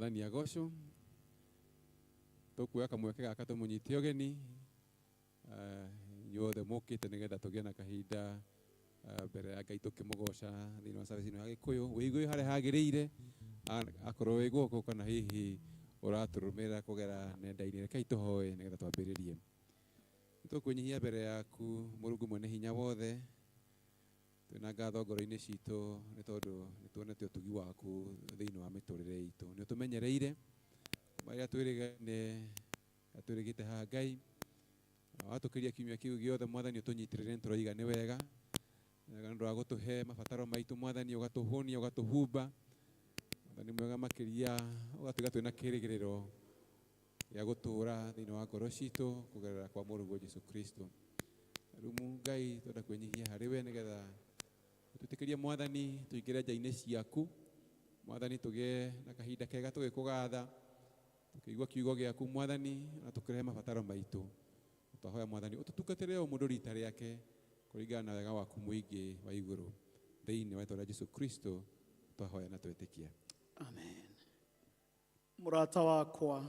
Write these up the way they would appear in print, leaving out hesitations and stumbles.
Mwathani agocwo tukuoya kamweke gaka tumunyite ugeni yothe mukite nigetha tugie na kahinda mbere ya Ngai tukimugoca thiini wa service ino ya Gikuyu wigwe hare hagiriire akorwo wi guoko kana hihi uraturumira kugera nenda-ini reke tuhoe nigetha twambiririe. Nitukunyihia mbere yaku Murungu mwene hinya wothe twina ngatho ngoro-ini citu ni tondu nituonete utugi waku thiini wa miturire itu ni utumenyereire maria twirigane atwirigite ha Ngai watukiria kiumia kiu giothe Mwathani utunyitirire nturoiga ni wega ndu wa gutuhe mabataro maitu Mwathani ugatuhunia ugatuhumba Mwathani mwega makiria ugatiga twina kirigiriro ya gutura thiini wa ngoro citu kugerera kwa Murungu Jesu Kristo. Rumu Ngai twenda kwenyihia hari we nigetha tutitikirie Mwathani tuingire nja-ini ciaku Mwathani tugie na kahinda kega tugikugatha tukigua kiugo giaku Mwathani na tukirehe mabataro maitu twahoya Mwathani ututungatire o mundu rita riake kuringana na wega waku muingi wa iguru thiini wa itwa Jesu Kristo twahoya na twetikia amen. Murata wakwa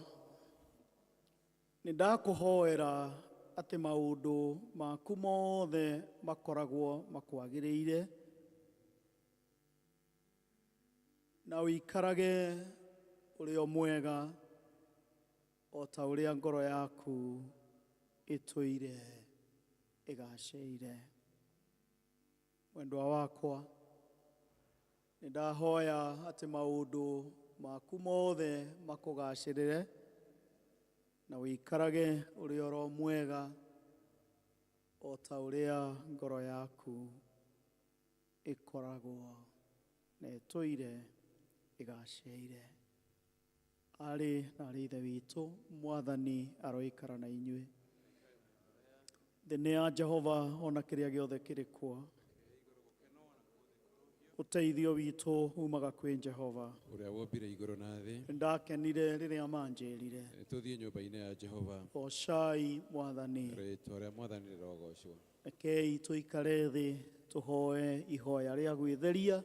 nindakuhoera ati maundu maku mothe makoragwo makwagiriire na uikarage urio mwega o ta uria ngoro yaku ituire igaceire. Wendwa wakwa nindahoya ati maundu maku mothe makugacirire na uikarage uri oro mwega o ta uria ngoro yaku ikoragwo na ituire igaceire. Ari na rithe witu Mwathani aroikara na inyue. Thini ya Jehova ona kiria giothe kirikwo uteithio witu umaga kwi Jehova uria wombire iguru na thi. Ndakenire riria manjirire tuthie nyumba-ini ya Jehova ocai Mwathani ritwa ria Mwathani rirogocwo. Rekei tuikare thi tuhoe ihoya ria gwitheria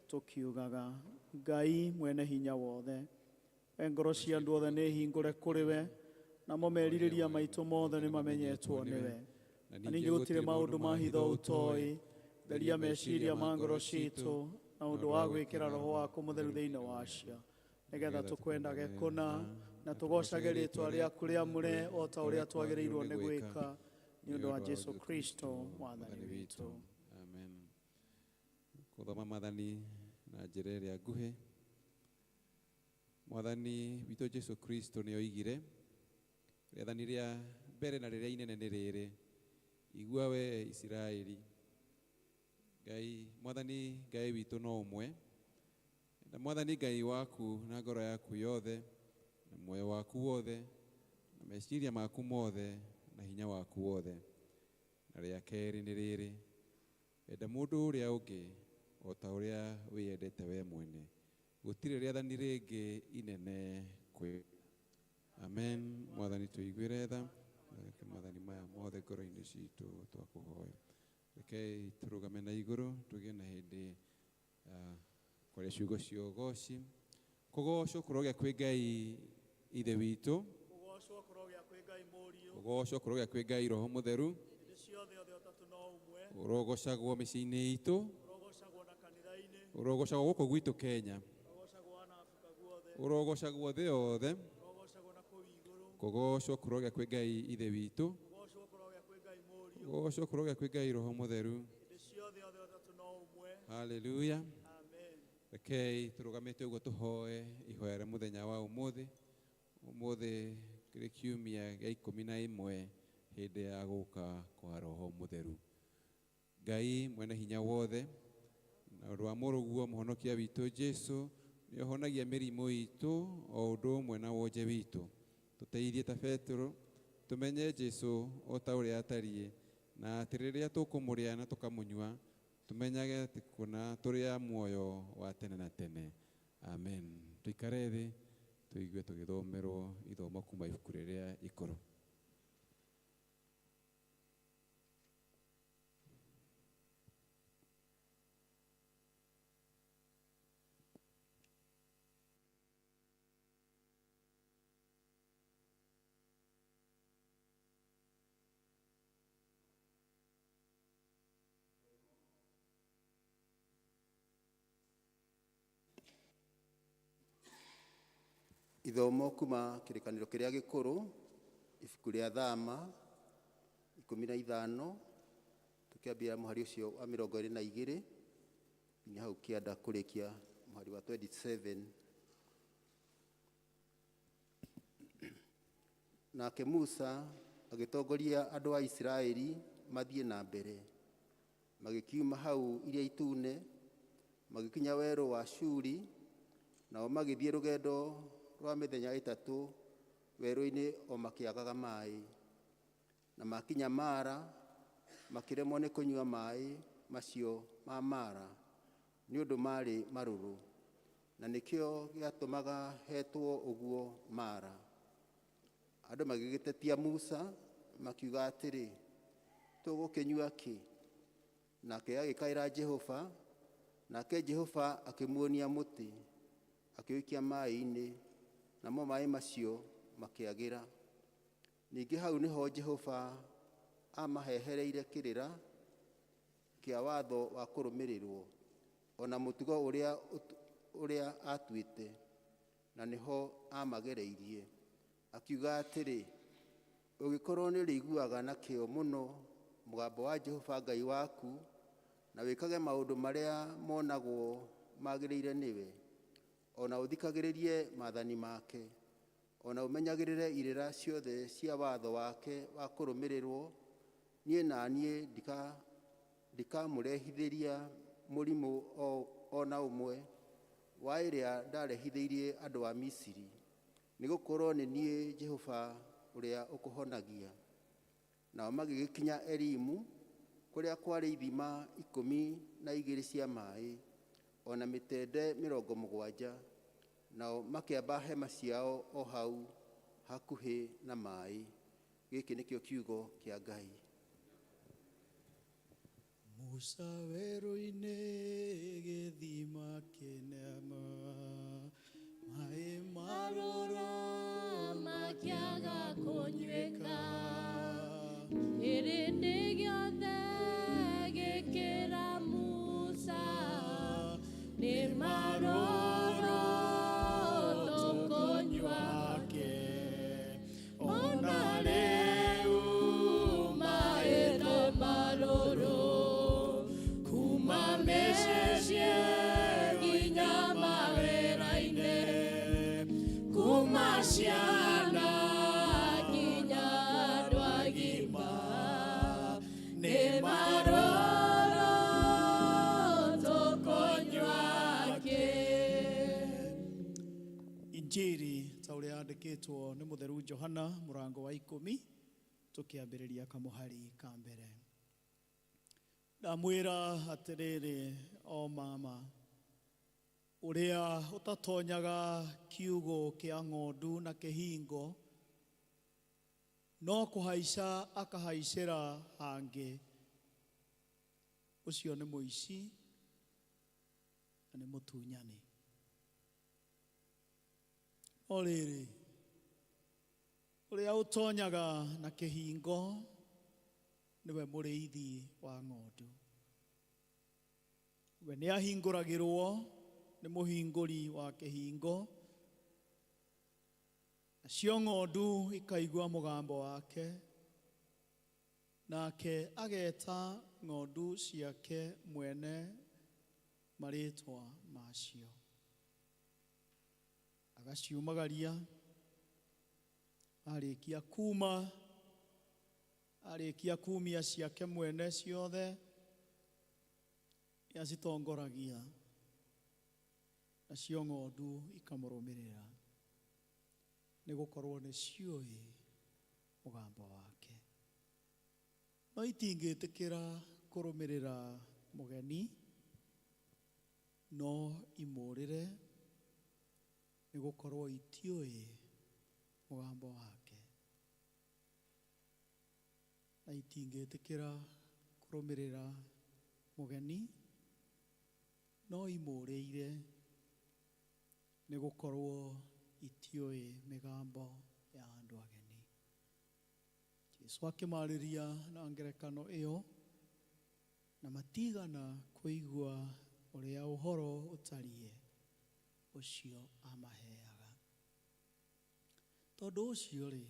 tukiugaga Ngai mwene hinya wothe ngoro cia andu othe ni hingure kuri we namo meririria maitu mothe ni mamenyetwo niwe na ningi gutire maundu ma hitho utoi theria meciria ma ngoro citu na undu wa gwikira roho waku mutheru thiini wacio nigetha tukwendage kuna na tugocage ritwa riaku riamure o ta uria twagiriirwo ni gwika ni undu wa Jesu Kristo Mwathani witu amen. Kuthoma Mwathani na njira iria nguhi. Mwathani witu Jesu Kristo ni oigire rĩathani rĩa mbere na rĩrĩa inene nĩ rĩrĩ igua we Israeli Ngai Mwathani Ngai witu no ũmwe na Mwathani Ngai waku na ngoro yaku yothe na muoyo waku wothe na meciria maku mothe na hinya waku wothe. Na rĩa kerĩ nĩ rĩrĩ enda mũndũ ũrĩa ũngĩ o ta ũrĩa wĩyendete we mwene gũtirĩ rĩathani rĩngĩ inene kwĩ. Amen. Mwathani tuiguire tha Mwathani maya mothe ngoro-inĩ citũ twakuhoya. Rekei turugame na igũrũ tugie na hĩndĩ kwaria ciugo cia ũgoci. Kũgocwo kũrogĩa kwĩ Ngai ithe witũ, kugocwo kurogĩa kwĩ Ngai mũriũ, kũgocwo kũrogĩa kwĩ Ngai Roho Mũtheru, hĩndĩ ciothe othe ũtatũ no ũmwe, ũrogocagwo mĩciĩ-inĩ itũ, ũrogocagwo na kanitha-inĩ, ũrogocagwo gũkũ gwitũ Kenya, ũrogocagwo na Afrika guothe, ũrogocagwo thĩ yothe. ũrogocagwo na kũu igũrũ, Kũgocwo kũrogĩa kwĩ Ngai ithe witũ, kugocwo kurogĩa kwĩ Ngai mũriũ, kũgocwo kũrogĩa kwĩ Ngai Roho Mũtheru. hĩndĩ ciothe othe ũtatũ no ũmwe. Hallelujah. Amen. Rekei turugamite uguo tuhoe ihoya rĩa muthenya wa umuthi. Umuthi kĩrĩ kiumia gĩa 11 hĩndĩ ya gũka kwa Roho Mũtheru. Ngai mwene hinya wothe na ũndũ wa mũrũguo mũhonokia witũ Jesu nĩ ũhonagia mĩrimũ itũ o ũndũ ũmwe na wonje witũ. Tũteithie ta Petro tumenye Jesu o ta ũrĩa atariĩ na atĩ rĩrĩa tũkũmũrĩa na tũkamũnyua tumenyage atĩ kuna tũrĩ muoyo wa tene na tene. Amen. Tuikare thĩ tuigue tũgĩthomerwo ithomo kuma ibuku rĩrĩa ikũrũ. Ithomo kuma kĩrĩkanĩro kĩrĩa gĩkũrũ, ibuku rĩa Thama 15, tũkĩambia mũhari ũcio wa 22 nginya hau kĩanda kũrĩkia mũhari wa 27. Nake Musa agĩtongoria andũ a Isiraeli mathiĩ na mbere, magĩkiuma hau Iria Itune, magĩkinya werũ wa Shuri, nao magĩthiĩ rũgendo rwa mĩthenya 3 werũ-inĩ o makĩagaga maĩ. Na makinya Mara, makĩremwo nĩ kũnyua maĩ macio ma Mara nĩ ũndũ marĩ marũrũ, na nĩkĩo gĩatũmaga hetwo ũguo Mara. Andũ magĩgĩtetia Musa, makiuga atĩrĩ, tũgũkĩnyua kĩ? Nake agĩkaĩra Jehova, nake Jehova akĩmuonia mũtĩ, akĩũikia maĩ-inĩ, namo maĩ macio makĩagĩra. Ningĩ hau nĩho Jehova amahehereire kĩrĩra kĩa watho wa kũrũmĩrĩrwo, ona mũtugo ũrĩa atuĩte, na nĩho amagereirie, akiuga atĩrĩ, ũgĩkorwo nĩ ũrĩiguaga na kĩo mũno mũgambo wa Jehova Ngai waku, na wĩkage maũndũ marĩa monagwo magĩrĩire nĩwe, ona ũthikagĩrĩrie maathani make, ona ũmenyagĩrĩre irĩra ciothe cia watho wake wa kũrũmĩrĩrwo, niĩ na niĩ ndikamũrehithĩria mũrimũ ona ũmwe wa ĩrĩa ndarehithĩirie andũ a Misiri, nĩgũkorwo nĩ niĩ Jehova ũrĩa ũkũhonagia. Nao magĩgĩkinya Elimu, kũrĩa kwarĩ ithima 12 cia maĩ, ona mĩtende 70, nao makĩamba hema ciao o hau hakuhĩ na maĩ. Gĩkĩ nĩkĩo kiugo kĩa Ngai. Musa werũ-inĩ gĩthima kĩnene, maĩ marũrũ makĩaga kũnyuĩka, kĩrĩndĩ gĩothe gĩkĩra Musa, nĩ marũrũ tũkũnyua kĩ? Ona rĩu maĩ nĩ marũrũ, kuma mĩciĩ nginya mawĩra-inĩ, kuma ciana nginya andũ agima, nĩ marũrũ tũkũnyua kĩ? Injiri ta ũrĩa yandĩkĩtwo nĩ mũtheru Johana mũrango wa 10, tũkĩambĩrĩria kamũhari ka mbere. Ndamwĩra atĩrĩrĩ, o mama, ũrĩa ũtatonyaga kiugo kĩa ng'ondu na kĩhingo, no kũhaica akahaicĩra hangĩ, ũcio nĩ mũici na nĩ mũtunyani. O rĩrĩ, ũrĩa ũtonyaga na kĩhingo nĩwe mũrĩithi wa ng'ondu. We nĩ ahingũragĩrwo nĩ mũhingũri wa kĩhingo, nacio ng'ondu ikaigua mũgambo wake, nake ageta ng'ondu ciake mwene marĩtwa macio, agaciumagaria. Arĩkia kumia ciake mwene ciothe, nĩacitongoragia, nacio ng'ondu ikamũrũmĩrĩra, nĩgũkorwo nĩ ciũĩ mũgambo wake. No itingĩtĩkĩra kũrũmĩrĩra mũgeni, no imũrĩre, nĩgũkorwo itiũĩ mũgambo wake. Na itingĩtĩkĩra kũrũmĩrĩra mũgeni, no imũrĩire, nĩgũkorwo itiũĩ mĩgambo ya andũ ageni. Jesũ akĩmarĩria na ngerekano ĩyo, na matigana kũigua ũrĩa ũhoro ũtariĩ ũcio amaheaga. Tondũ ũcio rĩ,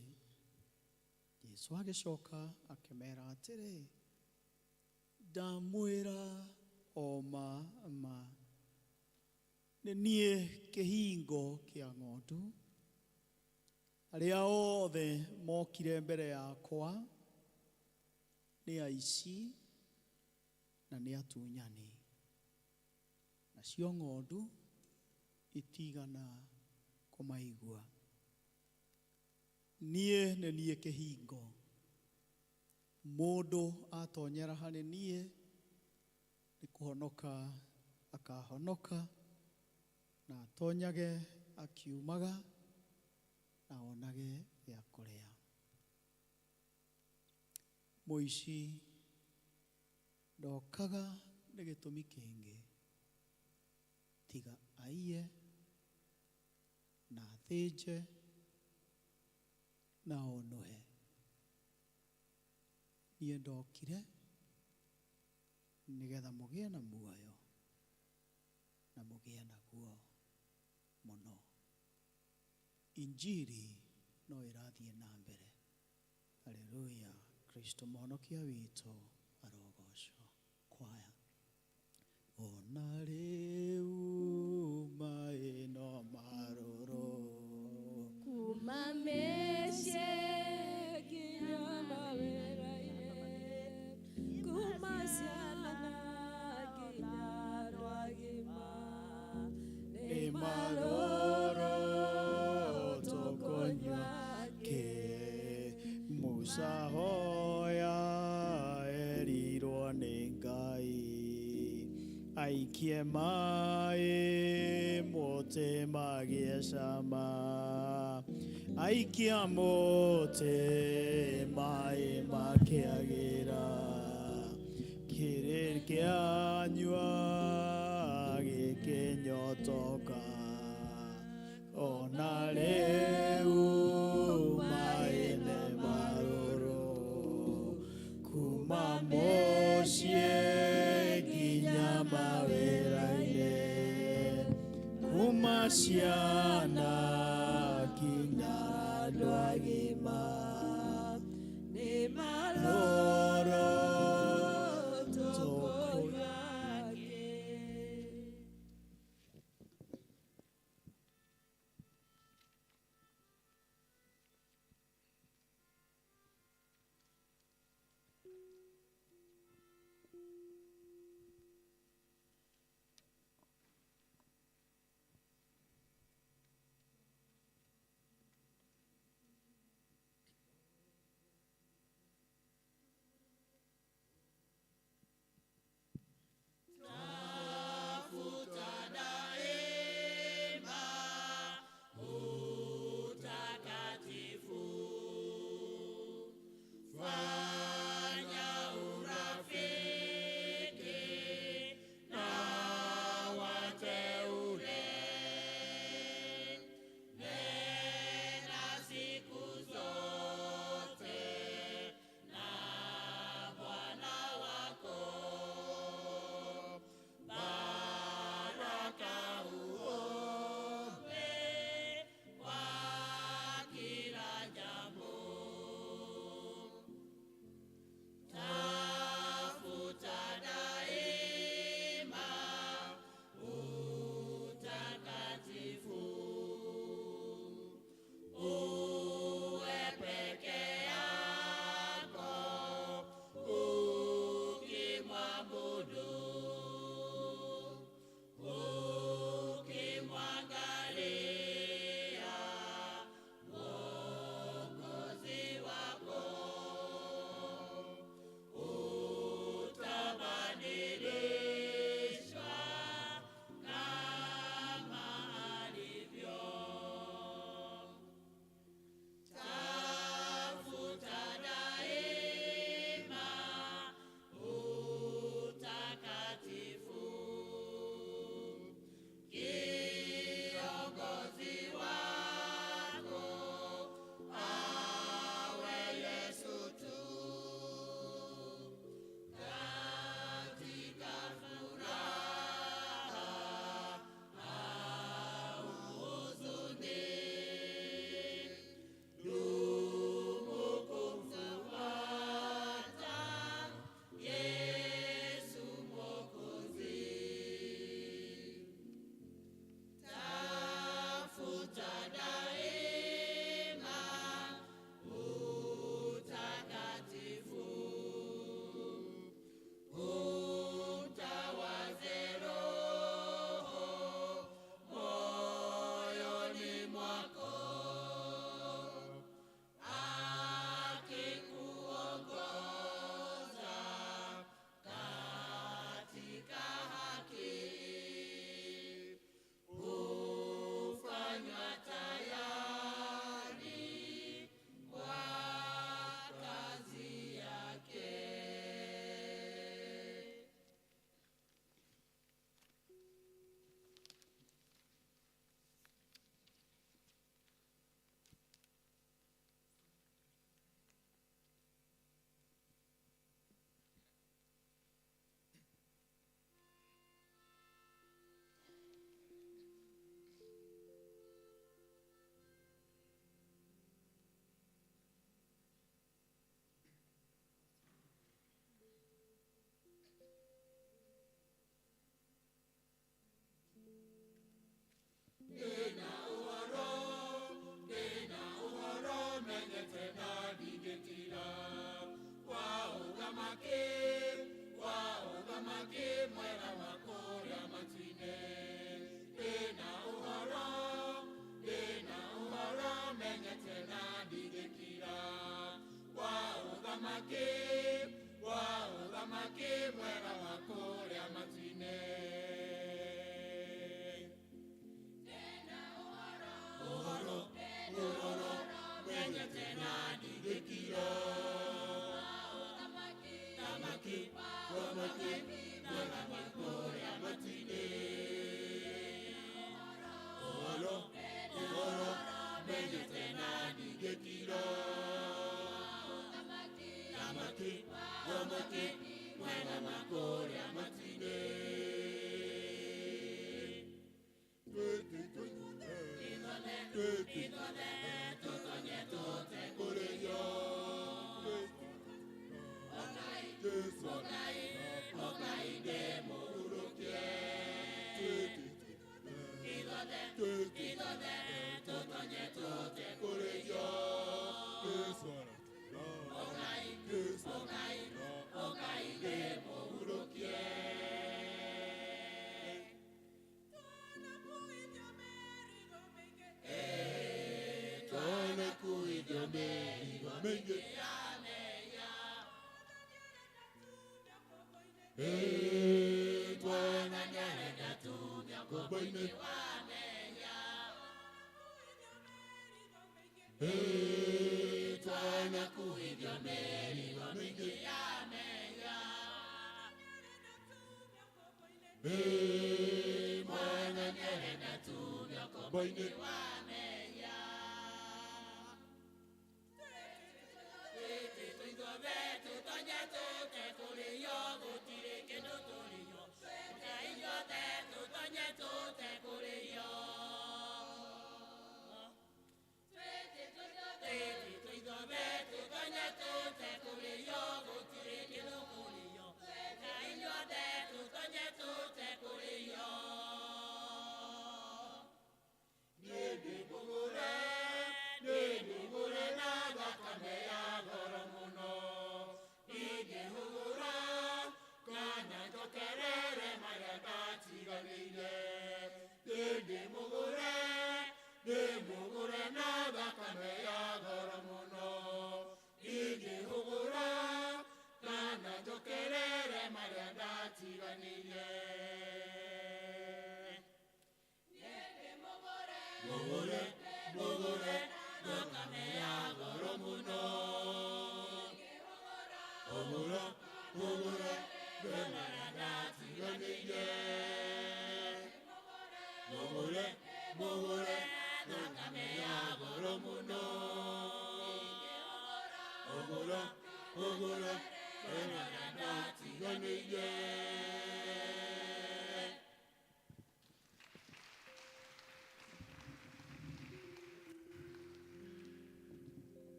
Jesũ agĩcoka akĩmera atĩrĩ, ndamwĩra o ma nĩ niĩ kĩhingo kĩa ng'ondu. Arĩa othe mokire mbere yakwa nĩ aici na nĩ atunyani, nacio ng'ondu itigana kũmaigua. Niĩ nĩ niĩ kĩhingo. Mũndũ atonyera harĩ niĩ nĩ kũhonoka akahonoka, na atonyage akiumaga na onage gĩa kũrĩa. Mũici ndokaga nĩ gĩtũmi kĩngĩ tiga aiye na athĩnje na onohe. Niĩ ndokire nĩgetha mũgĩe na muoyo na mũgĩe naguo mũno. Injiri no ĩrathiĩ na mbere. Haleluya. Kristo mũhonokia witũ arogocwo. Kwaya. Ona rĩu maĩ no marũrũ kuma mĩciĩ nginya mawĩra-inĩ, kuma ciana nginya rwagima, nĩ marũrũ tũkũnyua kĩ. Musa hoya erirwo nĩ Ngai aikie maĩ mũtĩ magĩe cama, aikia mũtĩ maĩ makĩagĩra, kĩrĩ kĩanyua gĩkĩnyotoka. Ona rĩu maĩ nĩ marũrũ kuma mũciĩ nginya mawĩra-inĩ, kuma ciana nginya andũ agima, nĩ marũrũ tũkũnyua kĩ.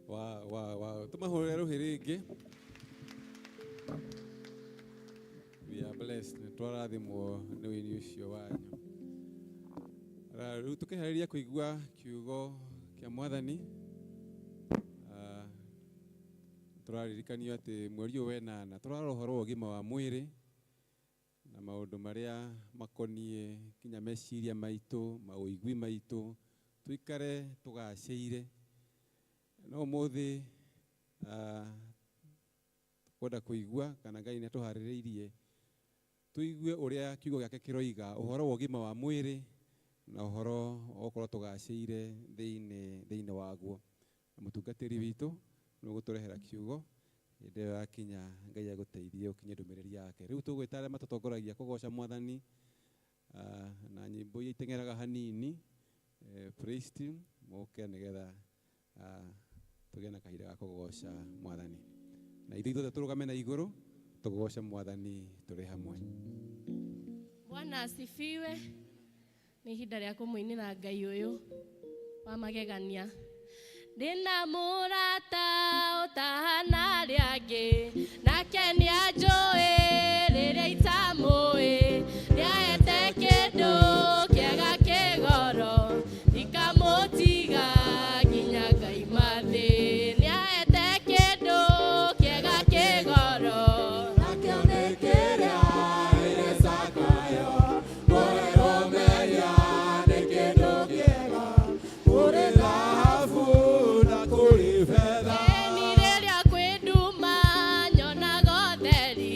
Wow. Tumahorera ruhirige. We are blessed. Twarathimwo nĩ wĩini ũcio wanyu. Rĩu tũkĩharĩria kũigua kiugo kĩa Mwathani. Tũraririkanio atĩ mweri ũyũ wenana tũrarora ũhoro wa ũgima wa mwĩrĩ na maũndũ marĩa makoniĩ kinya meciria maitũ, maũigui maitũ, tuikare tũgacĩire. No mũthĩ kwenda kũigua kana Ngai nĩatũharĩrĩirie tuigue ũrĩa kiugo gĩake kĩroiga ũhoro wa ũgima wa mwĩrĩ na ũhoro okorwo tũgacĩire thĩinĩ waguo. Mũtungatĩri witũ nĩ gũtũrehera kiugo hĩndĩ ĩyo yakinya Ngai agũteithie ũkinye ndũmĩrĩri yake. Rĩu tũgwĩta arĩa matũtongoragia kũgoca Mwathani na nyĩmbo iria iteng'eraga hanini praise team moke nĩgetha tũgĩe na kahinda ga kũgoca Mwathani. Na ithuĩ ithuothe tũrũgame na igũrũ tũgoce Mwathani tũrĩ hamwe. Bwana asifiwe. Nĩ ihinda rĩa kũmũinĩra Ngai ũyũ wa magegania. Ndĩna mũrata ũtahana arĩa angĩ, nake nĩanjũĩ rĩrĩa itamũĩ, nĩahete kĩndũ kĩega kĩgoro, ikamũtiga nginya ngaima thĩ. Nĩahete kĩndũ kĩega kĩgoro, nakĩonekera ĩrĩ cakayo, mũrĩrũmeria nĩ kĩndũ kĩega, kũrĩ thahabu na kũrĩ fedha. Eni rĩrĩa kwĩ nduma nyonaga ũtheri,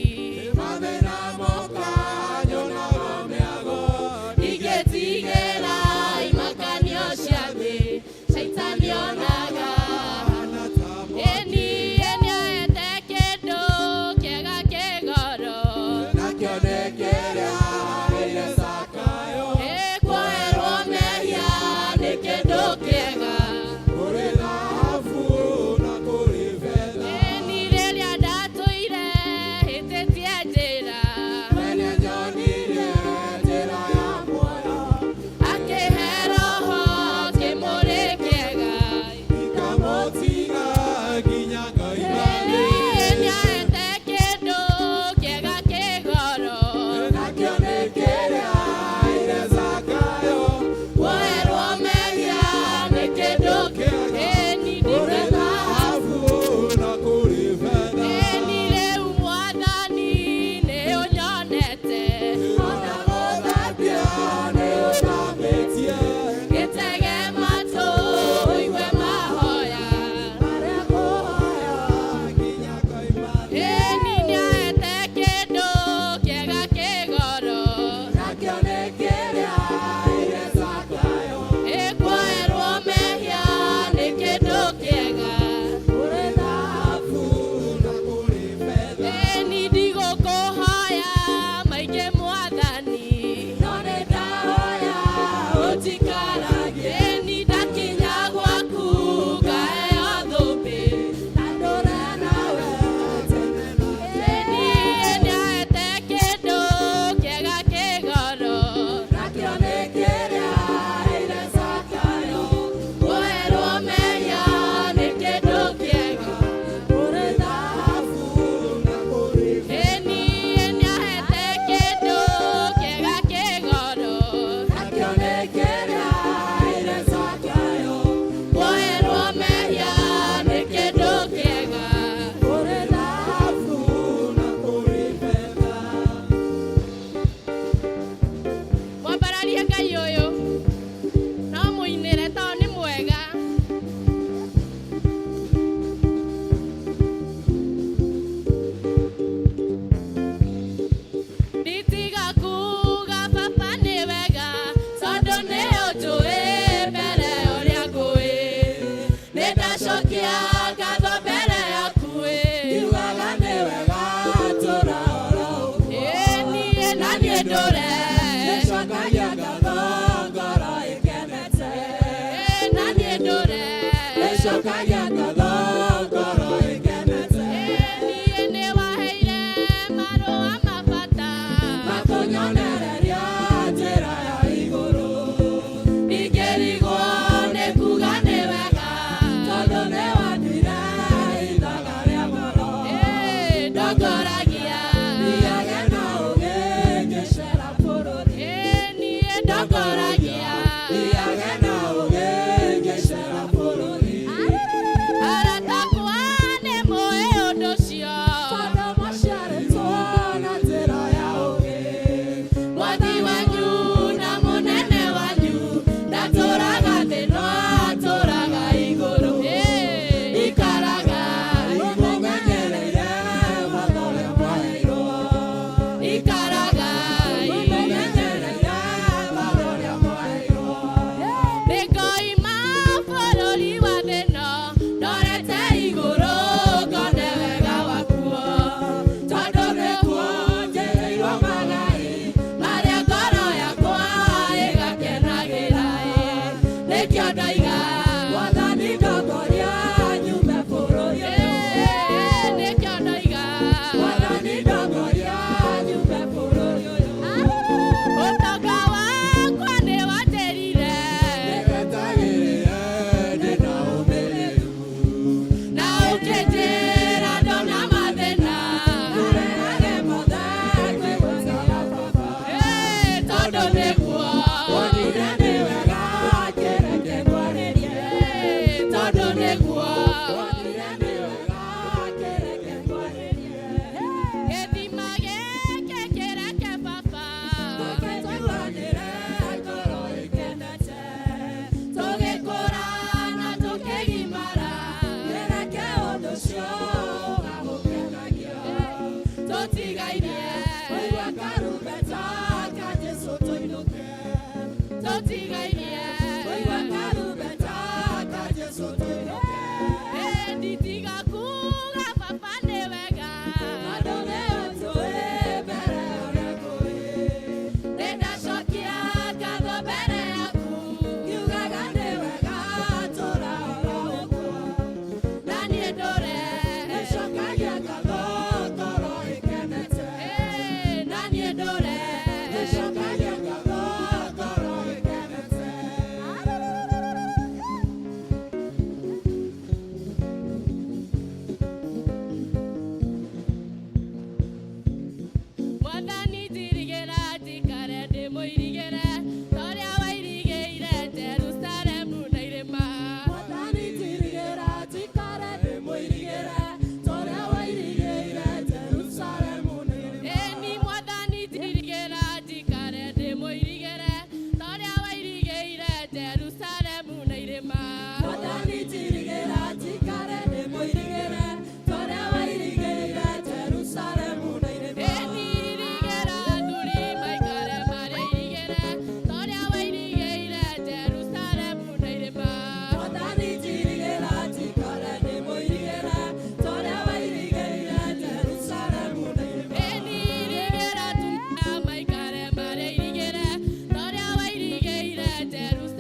Jerusalem.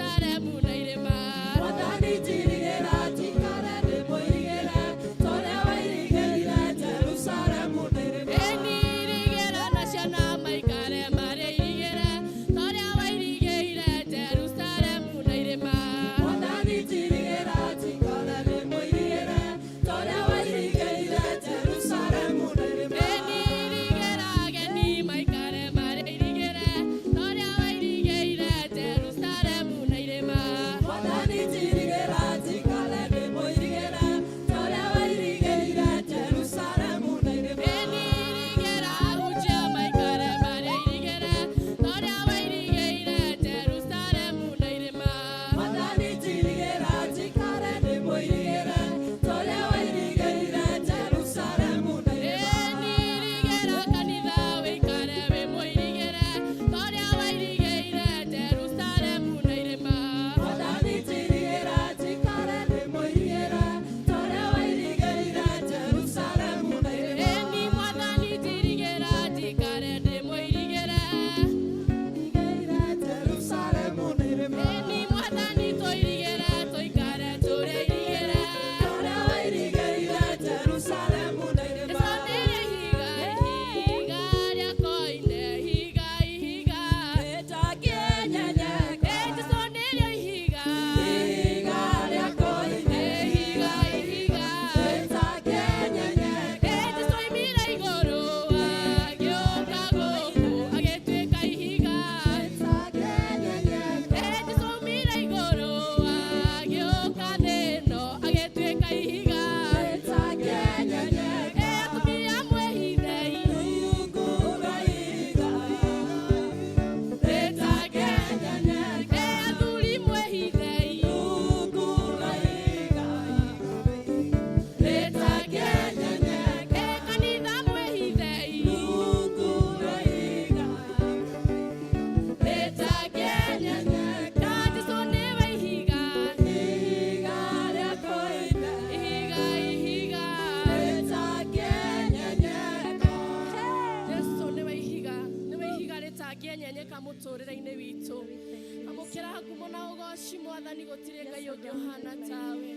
ngumo na ugoci mwathani gutire ngai ungi uhana tawe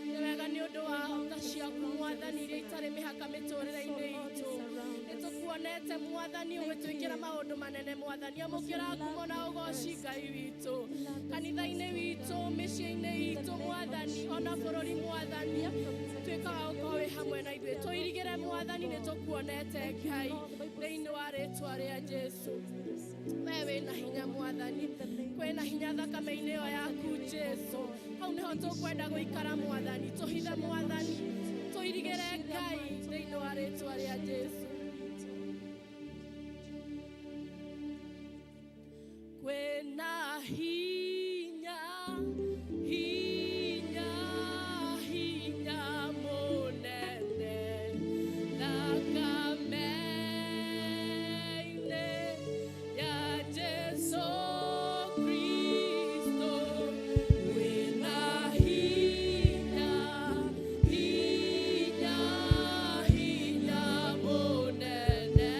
ni wega ni undu wa hota ciaku mwathani iria itari mihaka miturire-ini itu nitukuonete mwathani ugitwikira maundu manene mwathani amukira ngumo na ugoci ngai witu kanitha-ini witu micii-ini itu mwathani ona bururi mwathani twikaga ukorwo wi hamwe na ithuĩ twirigire mwathani nitukuonete ngai thĩinĩ wa rĩtwa rĩa Jesu we wĩna hinya mwathani kwĩna hinya thakame-inĩ ĩyo yaku Jesu hau nĩho tũkwenda gũikara mwathani tũhithe mwathani twirigire ngai thĩinĩ wa rĩtwa rĩa Jesu kwĩna hinya hinya hinya mũnene thakame-inĩ ya Jesu Kristo kwĩna hinya hinya hinya mũnene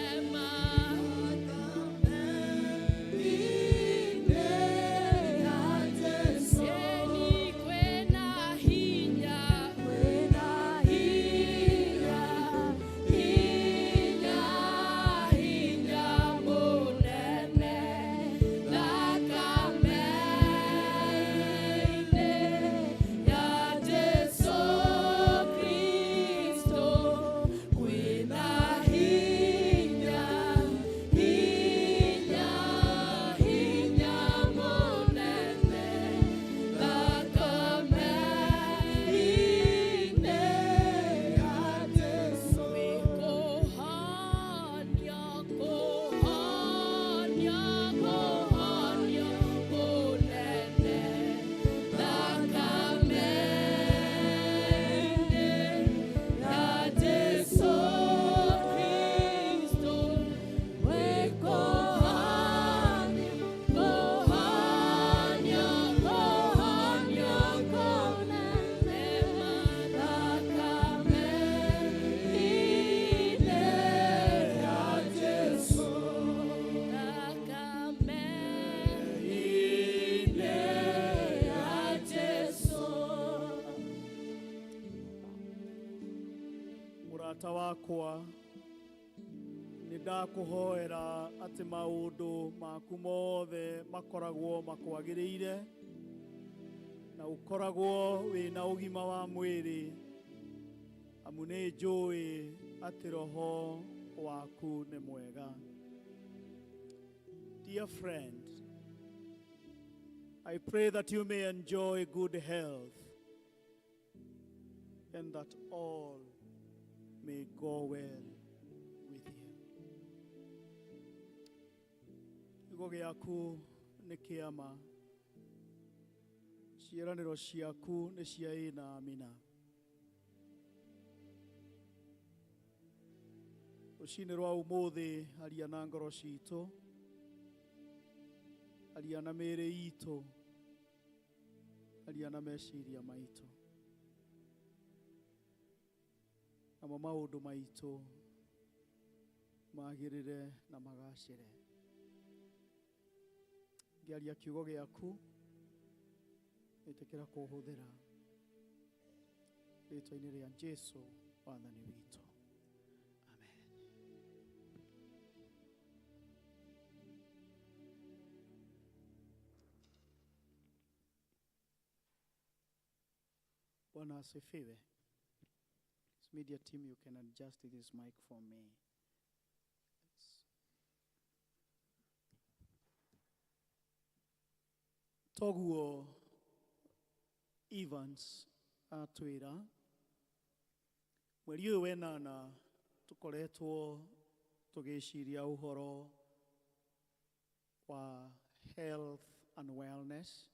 Murata wakwa nindakuhoera ati maundu maku mothe makoragwo makwagiriire na ukoragwo wina ugima wa mwiri amu ni njui ati roho waku ni mwega. Dear friend, I pray that you may enjoy good health and that all may go well with you. Kiugo giaku ni kiama, ciĩranĩro ciaku ni cia ĩ na amina. Rũcinĩ rwa ũmũthĩ aria na ngoro citũ, aria na mĩĩrĩ itũ, aria na meciria maitũ. Namo maũndũ maitũ magĩrĩre na magacĩre. Ngĩaria kiugo gĩaku, ĩtĩkĩra kũhũthĩra rĩĩtwa-inĩ rĩa Jesũ Mwathani witũ. Amen. Bwana asifiwe. Media team, you can adjust this mic for me. Toguo Evans atwira mweri ũyũ wenana tukoretwo tugĩciria ũhoro wa health and wellness,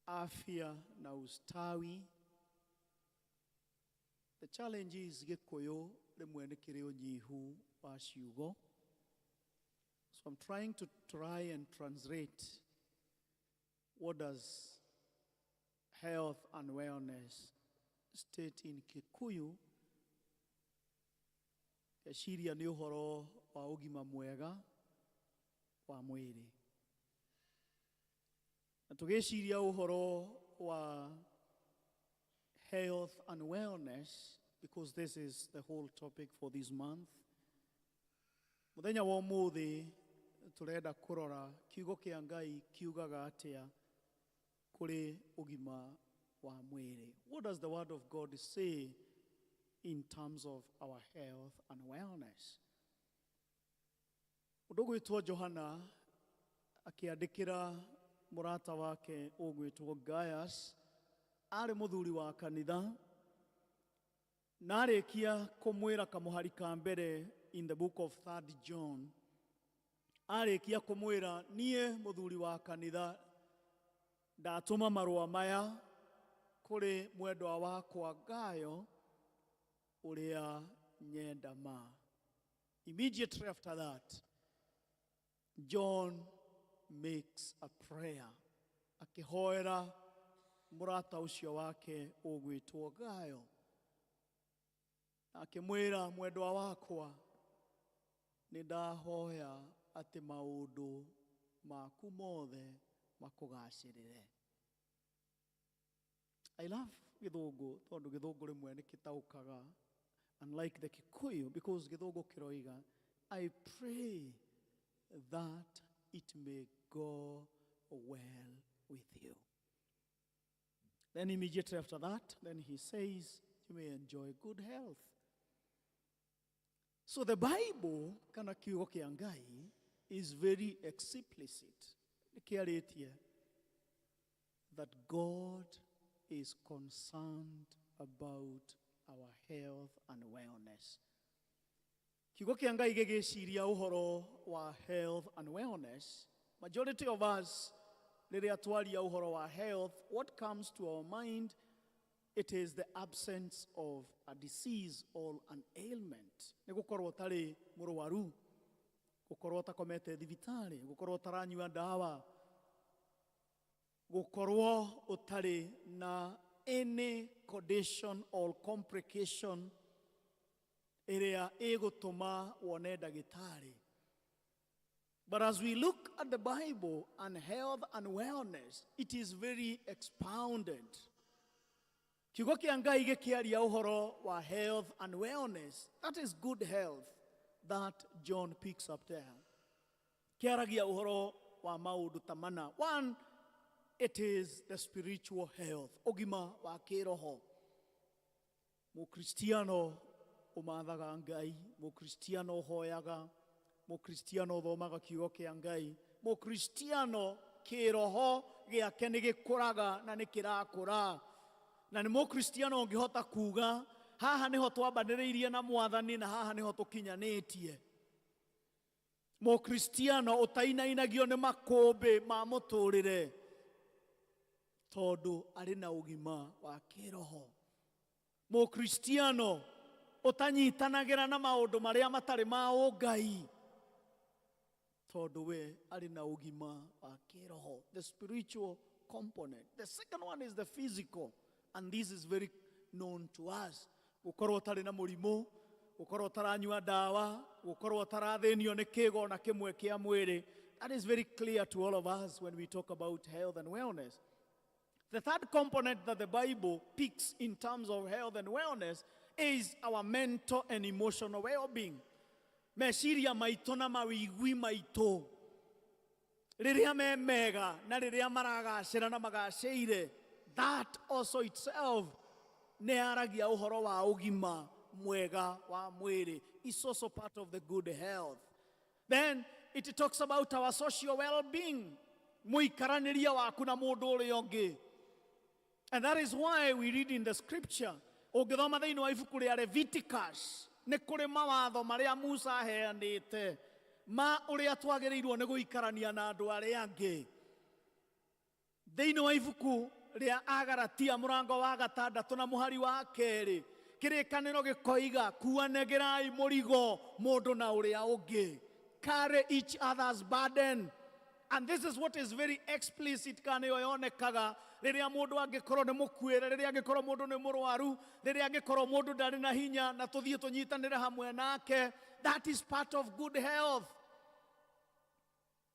afya na ustawi. The challenge is gĩkũyũ rĩmwe nĩ kĩrĩ ũnyihu wa ciugo. So I'm trying to and translate what does health and wellness state in Kikuyu. Eciria nĩ ũhoro wa ũgima mwega wa mwĩrĩ. Na tugeciria uhoro wa health and wellness, because this is the whole topic for this month. Muthenya wa umuthi turenda kurora kiugo kia Ngai kiugaga atia kuri ugima wa mwiri. What does the word of God say in terms of our health and wellness? Mundu gwitwo Johana akiandikira murata wake ugwitwo Gaius, ari muthuri wa kanitha, na arikia kumwira kamuhari ka mbere in the book of 3 John, arikia kumwira nie muthuri wa kanitha ndatuma marua maya kuri mwendwa wakwa Gayo uria nyenda ma. Immediately after that, John makes a prayer, akihoera murata ucio wake ugwitwo Gayo, akimwira mwendwa wakwa nindahoya ati maundu maku mothe makugacirire. I love Githungu tondu Githungu rimwe nikitaukaga unlike the Kikuyu, because Githungu kiroiga, I pray that it may go well with you. Then immediately after that, then he says, you may enjoy good health. So the Bible, kana kiugo kia Ngai, is very explicit. Nikiaritie that God is concerned about our health and wellness. Kiugo kia Ngai gigiciria uhoro wa health and wellness. Majority of us, riria twaria uhoro wa health, what comes to our mind, it is the absence of a disease or an ailment. Ni gukorwo tari murwaru, gukorwo takomete thibitari, gukorwo taranyua dawa, gukorwo utari na any condition or complication iria igutuma wone dagitari. But as we look at the Bible and health and wellness, it is very expounded. Kiugo kia Ngai gikiaria uhoro wa health and wellness, that is good health that John picks up there. Kiaragia uhoro wa maundu tamana. One, it is the spiritual health, ugima wa kiroho. Mukristiano umathaga Ngai, mukristiano hoyaga, mukristiano thomaga kiugo kia Ngai, mukristiano kiroho giake ni gikuraga na ni kirakura. Na ni mukristiano ungihota kuga haha niho twambaniriirie na mwathani na haha niho tukinyanitie. Mukristiano utainainagio ni makumbi ma muturire tondu ari na ugima wa kiroho. Mukristiano utanyitanagira na maundu maria matari ma Ngai tondu we ari na ugima wa kiroho. The spiritual component. The second one is the physical, and this is very known to us. Gukorwo tari na murimu, gukorwo taranyua dawa, gukorwo tarathenio ni kigo na kimwe kia mwiri. That is very clear to all of us when we talk about health and wellness. The third component that the Bible picks in terms of health and wellness is our mental and emotional well-being. Meciria maito na mawigwi maito riria me mega na riria maragacira na magaceire, that also itself ne aragia uhoro wa ugima mwega wa mwiri. It's also part of the good health. Then it talks about our social well-being, muikaraniria waku na mundu uria ungi. And that is why we read in the scripture, ungithoma thiini wa ibuku ria Leviticus, ni kuri mawatho maria Musa aheanite ma uria twagirirwo ni guikarania na andu aria angi. Thiini wa ibuku ria Agalatia murango wa 6 na muhari wa 2, kirikaniro gikoiga kuanegerai murigo mundu na uria ungi, carry each other's burden. And this is what is very explicit kana yonekaga riria mundu angikorwo ni mukuire, riria angikorwo mundu ni murwaru, riria angikorwo mundu ndari na hinya na tuthie tunyitanire hamwe nake. That is part of good health.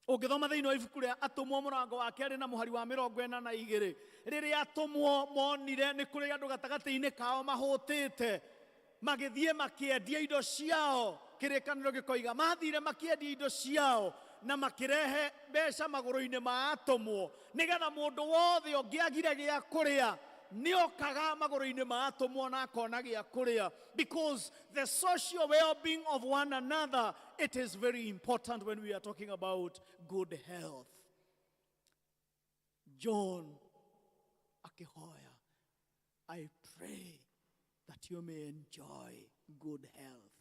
Ũngĩthoma thĩinĩ wa ibuku rĩa Atũmwo mũrango wa kerĩ na mũhari wa 42, rĩrĩa atũmwo monire nĩ kũrĩ andũ gatagatĩ-inĩ kao mahũtĩte magĩthiĩ makĩendia indo ciao, kĩrĩkanĩro gĩkoiga mathire makĩendia indo ciao na makĩrehe mbeca magũrũ-inĩ ma atũmwo, nĩgetha mũndũ wothe ũngĩagire gĩa kũrĩa nĩokaga magũrũ-inĩ ma atũmwo na akona gĩa kũrĩa. Because the social well-being of one another, it is very important when we are talking about good health. John akihoya, I pray that you may enjoy good health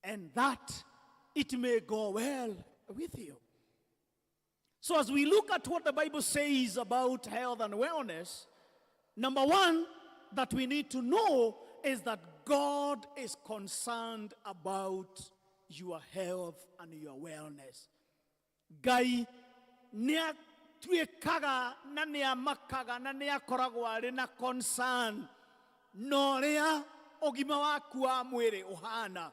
and that it may go well with you. So as we look at what the Bible says about health and wellness, number one that we need to know is that God is concerned about your health and your wellness. Ngai nĩatuĩkaga na nĩamakaga na nĩakoragwo arĩ na concern na ũrĩa ũgima waku wa mwĩrĩ ũhana.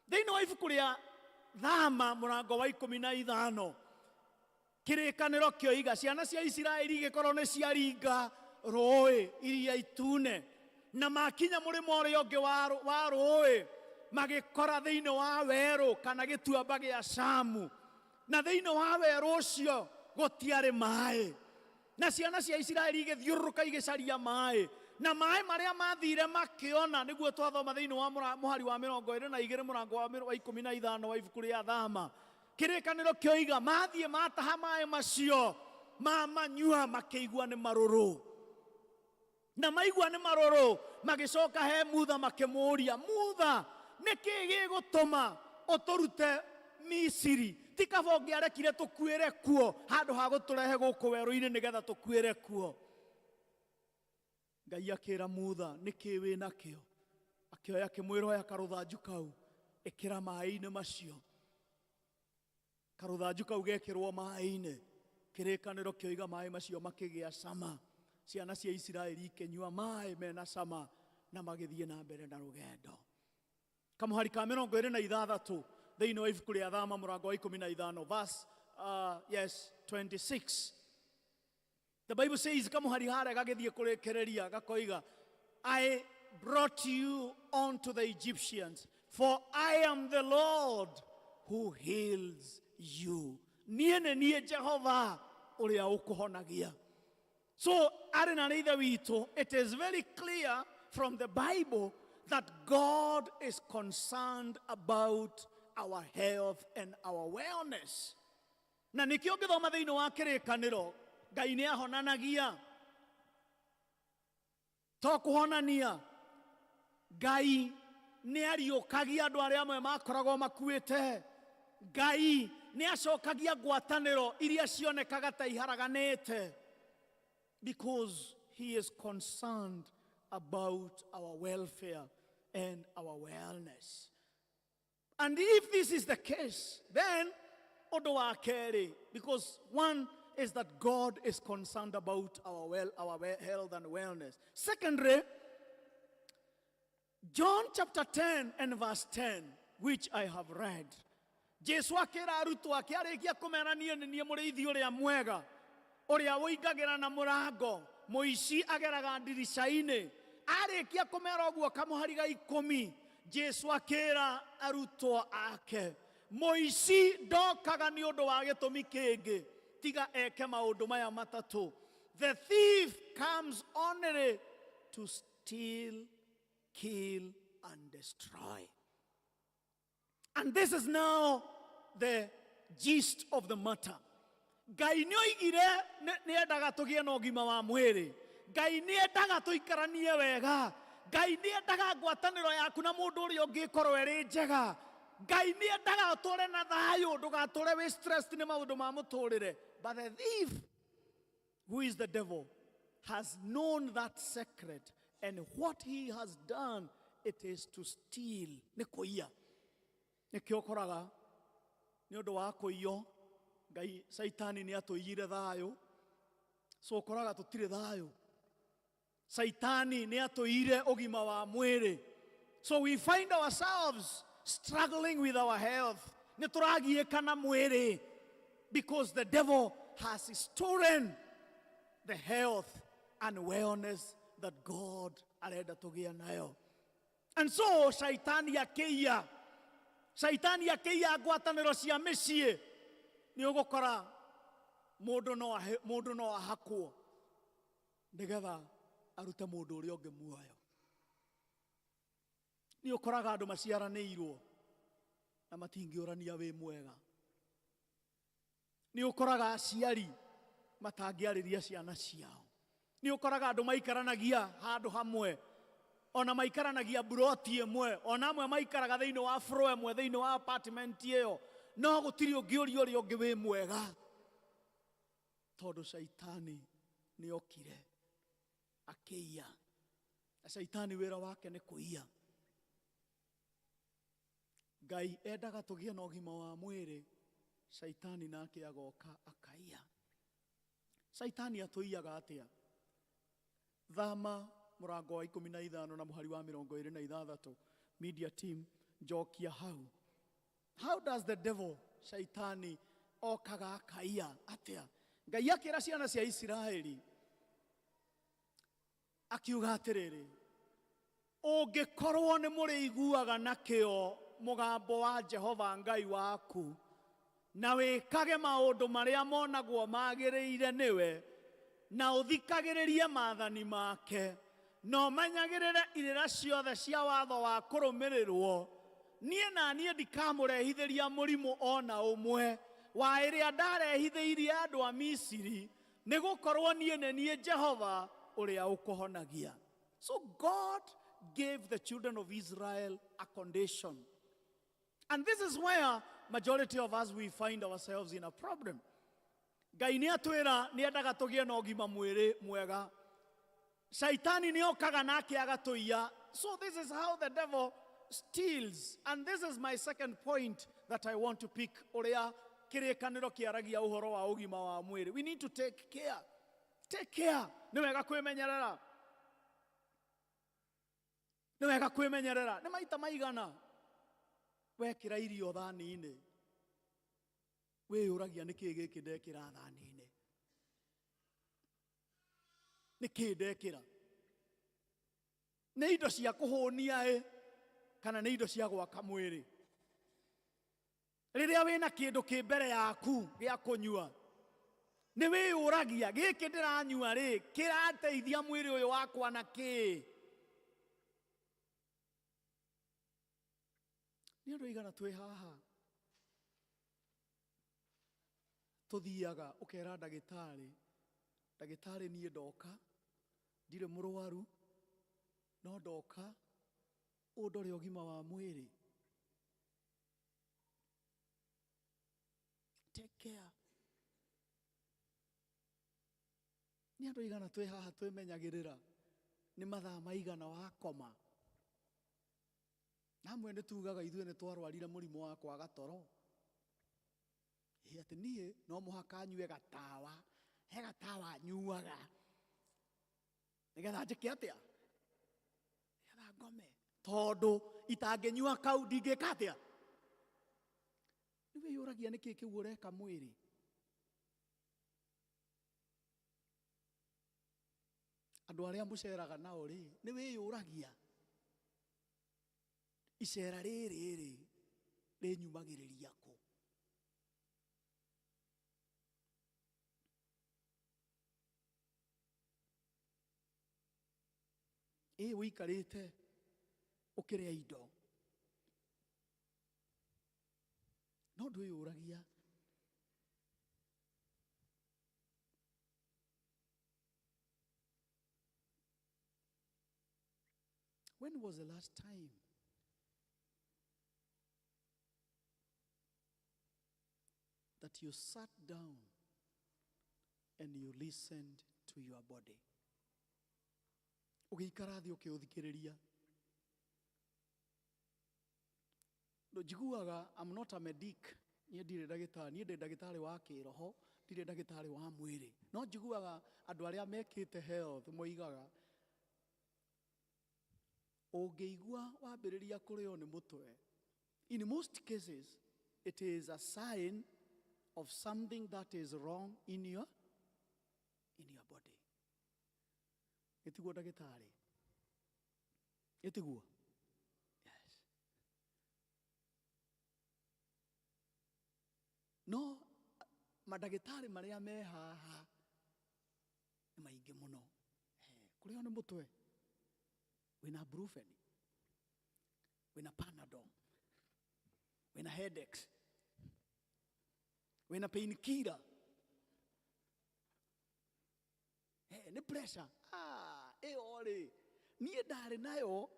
Thĩinĩ wa ibuku rĩa Thama mũrango wa 15, kĩrĩkanĩro kĩoiga ciana cia Isiraeli igĩkorwo nĩ ciaringa rũĩ iria itune na makinya mũrĩmo ũrĩa ũngĩ wa rũĩ magĩkora thĩinĩ wa werũ kana gĩtuamba gĩa Shamu, na thĩinĩ wa werũ ũcio gũtiarĩ maĩ, na ciana cia Isiraeli igĩthiũrũrũka igĩcaria maĩ, na maĩ marĩa mathire makĩona, nĩguo twathoma thĩinĩ wa mũhari wa 22 mũrango wa 15 wa ibuku rĩa Thama. Kĩrĩkanĩro kĩoiga mathiĩ mataha maĩ macio mamanyua makĩigua nĩ marũrũ, na maigua nĩ marũrũ magĩcoka he Mutha makĩmũria, Mutha, nĩkĩ gĩgũtũma ũtũrute Misiri? Ti kaba ũngĩarekire tũkuĩre kuo handũ ha gũtũrehe gũkũ werũ-inĩ nĩgetha tũkuĩre kuo? Ngai akĩra Mutha, nĩkĩ wĩ nakĩo? Akĩoya akĩmwĩra oya karũthanju kau ĩkĩra maĩ-inĩ macio. Karũthanju kau gekĩrwo maĩ-inĩ, kĩrĩkanĩro kĩoiga maĩ macio makĩgĩa cama, ciana cia Isiraeli ikĩnyua maĩ mena cama na magĩthiĩ na mbere na rũgendo. Kamũhari ka 26 thĩinĩ wa ibuku rĩa Thama mũrango wa 15 verse 26. The Bible says, kamũhari harĩa gagĩthiĩ kũrĩkĩrĩria gakoiga, I brought you unto the Egyptians, for I am the Lord who heals you. Niĩ nĩ niĩ Jehova ũrĩa ũkũhonagia. So, arĩ na ithe witũ, it is very clear from the Bible that God is concerned about our health and our wellness. Na nĩkĩo ngĩthoma thĩinĩ wa kĩrĩkanĩro, Ngai nĩ ahonanagia. To kũhonania, Ngai nĩ ariũkagia andũ arĩa amwe makoragwo makuĩte. Ngai nĩ acokagia ngwatanĩro iria cionekaga ta iharaganĩte, because he is concerned about our welfare and our wellness. And if this is the case, then ũndũ wa kerĩ, because one is that God is concerned about our health and wellness. Secondly, John chapter 10 and verse 10, which I have read. Jesu akĩra arutwo ake arĩkia kũmera niĩ nĩ niĩ mũrĩithi ũrĩa mwega, ũrĩa ũingagĩra na mũrango, mũici ageraga ndirica-inĩ. Arĩkia kũmera ũguo kamũhari ga 10, Jesu akĩra arutwo ake, mũici ndokaga nĩ ũndũ wa gĩtũmi kĩngĩ tiga eke maũndũ maya matatũ. The thief comes only to steal, kill, and destroy. And this is now the gist of the matter. Ngai nĩoigire nĩendaga tũgĩe na ũgima wa mwĩrĩ. Ngai nĩendaga tũikaranie wega. Ngai nĩendaga ngwatanĩro yaku na mũndũ ũrĩa ũngĩkorwo ĩrĩ njega. Ngai nĩendaga ũtũre na thayũ, ndũgatũre wĩ stressed nĩ maũndũ ma mũtũrĩre. But the thief, who is the devil, has known that secret, and what he has done, it is to steal. Nĩ kũiya. Nĩkĩo ũkoraga nĩ ũndũ wa kũiywo, Ngai Saitani nĩ atũiyire thayũ. So ũkoraga tũtirĩ thayũ. Saitani nĩ atũiyire ũgima wa mwĩrĩ. So we find ourselves struggling with our health. Nĩ tũragiĩka na mwĩrĩ. because the devil has stolen the health and wellness that God arenda tugia nayo. And so shaitani akĩiya ngwatanĩro cia mĩciĩ, nĩ ũgũkora mũndũ no ahakwo nĩgetha arute mũndũ ũrĩa ũngĩ muoyo. Nĩ ũkoraga andũ maciaranĩirwo na matingĩũrania wĩ mwega. Nĩ ũkoraga aciari matangĩarĩria ciana ciao. Nĩ ũkoraga andũ maikaranagia handũ hamwe, ona maikaranagia buroti ĩmwe, ona amwe maikaraga thĩinĩ wa floor ĩmwe thĩinĩ wa apartment ĩyo, no gũtirĩ ũngĩũria ũrĩa ũngĩ wĩ mwega, tondũ shaitani nĩ okire akĩiya. Na shaitani wĩra wake nĩ kũiya. Ngai endaga tũgĩe na ũgima wa mwĩrĩ, shaitani nake agoka akaiya. Shaitani atũiyaga atĩa? Thama mũrango wa 15 na mũhari wa 26, media team, njokia hau. How does the devil, shaitani, okaga akaiya atĩa? Ngai akĩra ciana cia Isiraeli akiuga atĩrĩrĩ, ũngĩkorwo nĩ mũrĩiguaga na kĩo mũgambo wa Jehova Ngai waku, na wĩkage maũndũ marĩa monagwo magĩrĩire nĩwe, na ũthikagĩrĩrie maathani make, no menyagĩrĩre irĩra ciothe cia watho wa kũrũmĩrĩrwo, niĩ na niĩ ndikamũrehithĩria mũrimũ ona ũmwe wa ĩrĩa ndarehithĩirie andũ a Misiri, nĩ gũkorwo niĩ nĩ niĩ Jehova ũrĩa ũkũhonagia. So God gave the children of Israel a condition. And this is where majority of us we find ourselves in a problem. Ngai nĩ atwĩra nĩ endaga tũgĩe na ũgima mwĩrĩ mwega. Shaitani nĩ okaga nake agatũiya. So this is how the devil steals. And this is my second point that I want to pick. Ũrĩa kĩrĩkanĩro kĩaragia ũhoro wa ũgima wa mwĩrĩ. We need to take care. Take care. Nĩ wega kwĩmenyerera. Nĩ wega kwĩmenyerera. Nĩ maita maigana wekĩra irio thani-inĩ, wĩyũragia nĩkĩ gĩkĩ ndekĩra thani-inĩ? Nĩkĩ ndekĩra? Nĩ indo cia kũhũnia kana nĩ indo cia gwaka mwĩrĩ? Rĩrĩa wĩna kĩndũ kĩ mbere yaku gĩa kũnyua, nĩ wĩyũragia gĩkĩ ndĩranyua rĩ, kĩrateithia mwĩrĩ ũyũ wakwa na kĩ? Nĩ andũ aigana twĩ haha tũthiaga ũkera ndagĩtarĩ, ndagĩtarĩ niĩ ndoka, ndirĩ mũrwaru, no ndoka ũndore ũgima wa mwĩrĩ. Take care. Nĩ andũ aigana twĩ haha twĩmenyagĩrĩra nĩ mathaa maigana wakoma. Namwe nĩ tugaga ithuĩ nĩ twarwarire mũrimũ wa kwaga toro. Atĩ niĩ no mũhaka nyue gatawa, he gatawa nyuaga, nĩgetha njĩke atĩa? Nĩgetha ngome. Tondũ itangĩnyua kau ndingĩka atĩa? Nĩ wĩyũragia nĩkĩ kĩu ũreka mwĩrĩ? Andũ arĩa mũceraga nao rĩ, nĩ wĩyũragia icera rĩrĩ rĩnyumagĩrĩria kũ? Ũikarĩte ũkĩrĩa indo, no ndwĩyũragia. When was the last time that you sat down and you listened to your body? Ũgĩikara thĩ ũkĩũthikĩrĩria. Njiguaga, I'm not a medic, niĩ ndirĩ ndagĩtarĩ, niĩ ndĩ ndagĩtarĩ wa kĩroho, ndirĩ ndagĩtarĩ wa mwĩrĩ. No njiguaga andũ arĩa mekĩte health moigaga, ũngĩigua wambĩrĩria kũrĩo nĩ mũtwe, in most cases it is a sign of something that is wrong in your body. Itiguo ndagĩtarĩ. Itiguo. Yes. No madagĩtarĩ marĩa me haha nĩ maingĩ mũno. Kũrĩa nĩ mũtwe. Wĩna Brufen. Wĩna Panadol. Wĩna headaches. Wĩna painkiller. Nĩ pressure. Ĩyo rĩ. Niĩ ndarĩ nayo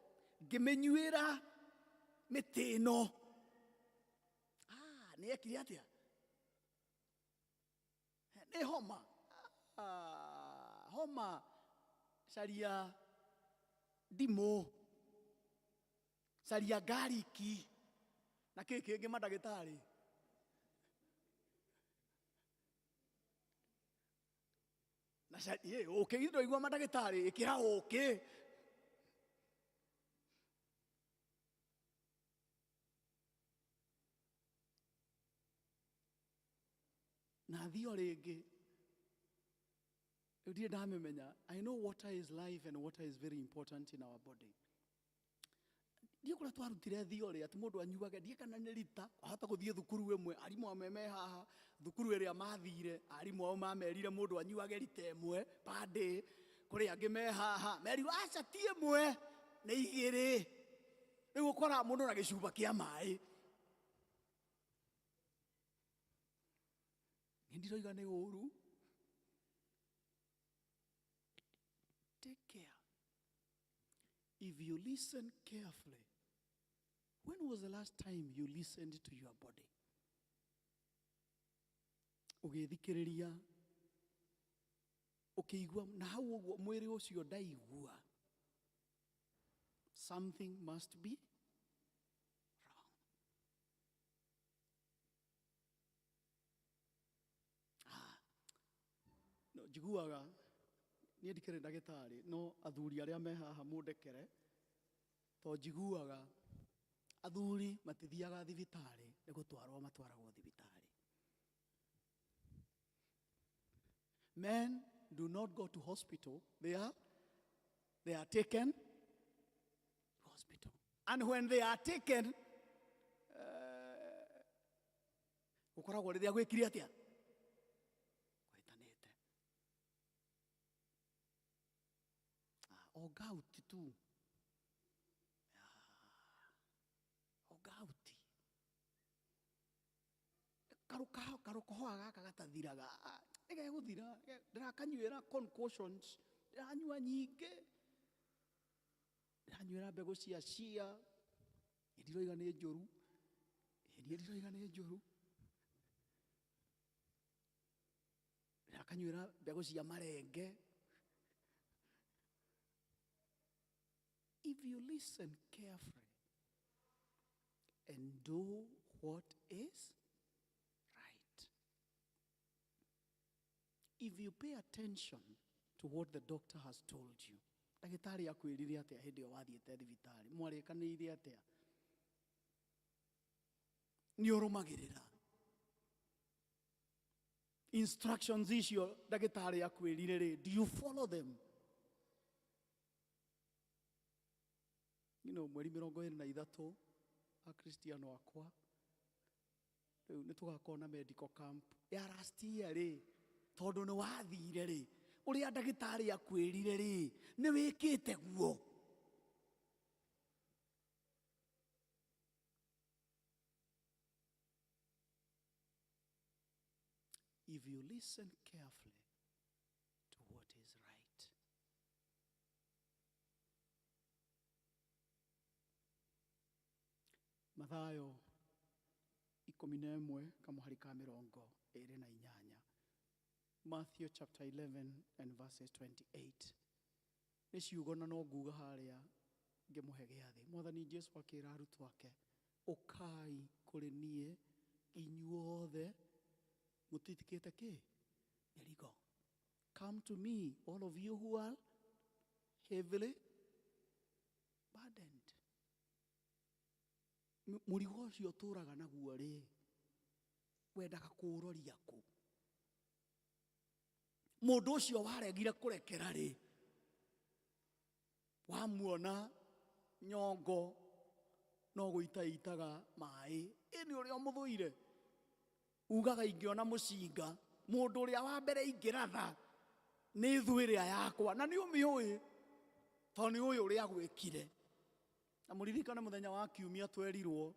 ngĩmenyuĩra mĩtĩ ĩno. Nĩ ekire atĩa? Nĩ homa. Homa. Caria ndimũ. Caria gariki. Na kĩĩ kĩngĩ madagĩtarĩ? Na caria ũkĩ. Indo igua madagĩtarĩ ĩkĩra ũkĩ. Na thio rĩngĩ. Ndirĩ ndamemenya. I know water is life and water is very important in our body. Ndiye kũrĩa twarutire thio rĩ atĩ mũndũ anyuage ndiye kana nĩ lita ahota gũthiĩ thukuru ĩmwe arimũ amwe me haha thukuru ĩrĩa mathire arimũ ao mamerire mũndũ anyuage lita ĩmwe per day kũrĩ angĩ me haha merirwo aca ti ĩmwe nĩ igĩrĩ rĩu ũkora mũndũ na gĩcuba kĩa maĩ ndiroiga nĩ ũru. Take care. If you listen carefully, when was the last time you listened to your body? Ũgĩthikĩrĩria ũkĩigua na hau ũguo mwĩrĩ ũcio ndaigua. Something must be wrong. No, njiguaga niĩ ndikĩrĩ ndagĩtarĩ no athuri arĩa me haha mũndekere to njiguaga athuri matithiaga thibitarĩ nĩ gũtwarwo matwaragwo thibitarĩ. Men do not go to hospital. They are taken to hospital. And when they are taken, gũkoragwo rĩrĩa gwĩkire atĩa? Gwĩtanĩte. O gauti tu. O gauti. Karokohoa gaka gatathiraga. Nĩgegũthira. Ndĩrakanyuĩra concussions. Ndĩranyua nyingĩ. Ndĩranyuĩra mbegũ cia chia. Ndiroiga nĩ njũru. Ndiroiga nĩ njũru. Ndĩrakanyuĩra mbegũ cia marenge. If you listen carefully and do what is right, if you pay attention to what the doctor has told you, ndagĩtarĩ akwĩrire atĩa hĩndĩ ĩyo wathiĩte thibitarĩ, mwarĩkanĩire atĩa? Nĩ ũrũmagĩrĩra instructions icio ndagĩtarĩ akwĩrire rĩ, do you follow them? Mweri 23 akristiano akwa rĩu nĩ tũgakorwo na medical camp ya last year rĩ tondũ nĩ wathire rĩ ũrĩa ndagĩtarĩ akwĩrire rĩ nĩ wĩkĩte guo. If you listen carefully to what is right, Mathayo 11 kamuhari ka 28. Matthew chapter 11 and verses 28. Nĩ ciugo na no nguga harĩa ngĩmũhe gĩathĩ. Mwathani Jesũ akĩra arutwo ake, ũkai kũrĩ niĩ inyuothe mũtitikĩte kĩ? Mĩrigo. Come to me, all of you who are heavily burdened. Mũrigo ũcio ũtũraga naguo rĩ wendaga kũũroria kũ? Mũndũ ũcio waregire kũrekera rĩ, wamuona nyongo no gũitaitaga maĩ, nĩ ũrĩa mũthũire. Ugaga ingĩona mũcinga, mũndũ ũrĩa wa mbere ingĩratha nĩ thũ ĩrĩa yakwa, na nĩ ũmĩũĩ tondũ nĩ ũyũ ũrĩa gwĩkire. Na mũririkane mũthenya wa Kiumia twerirwo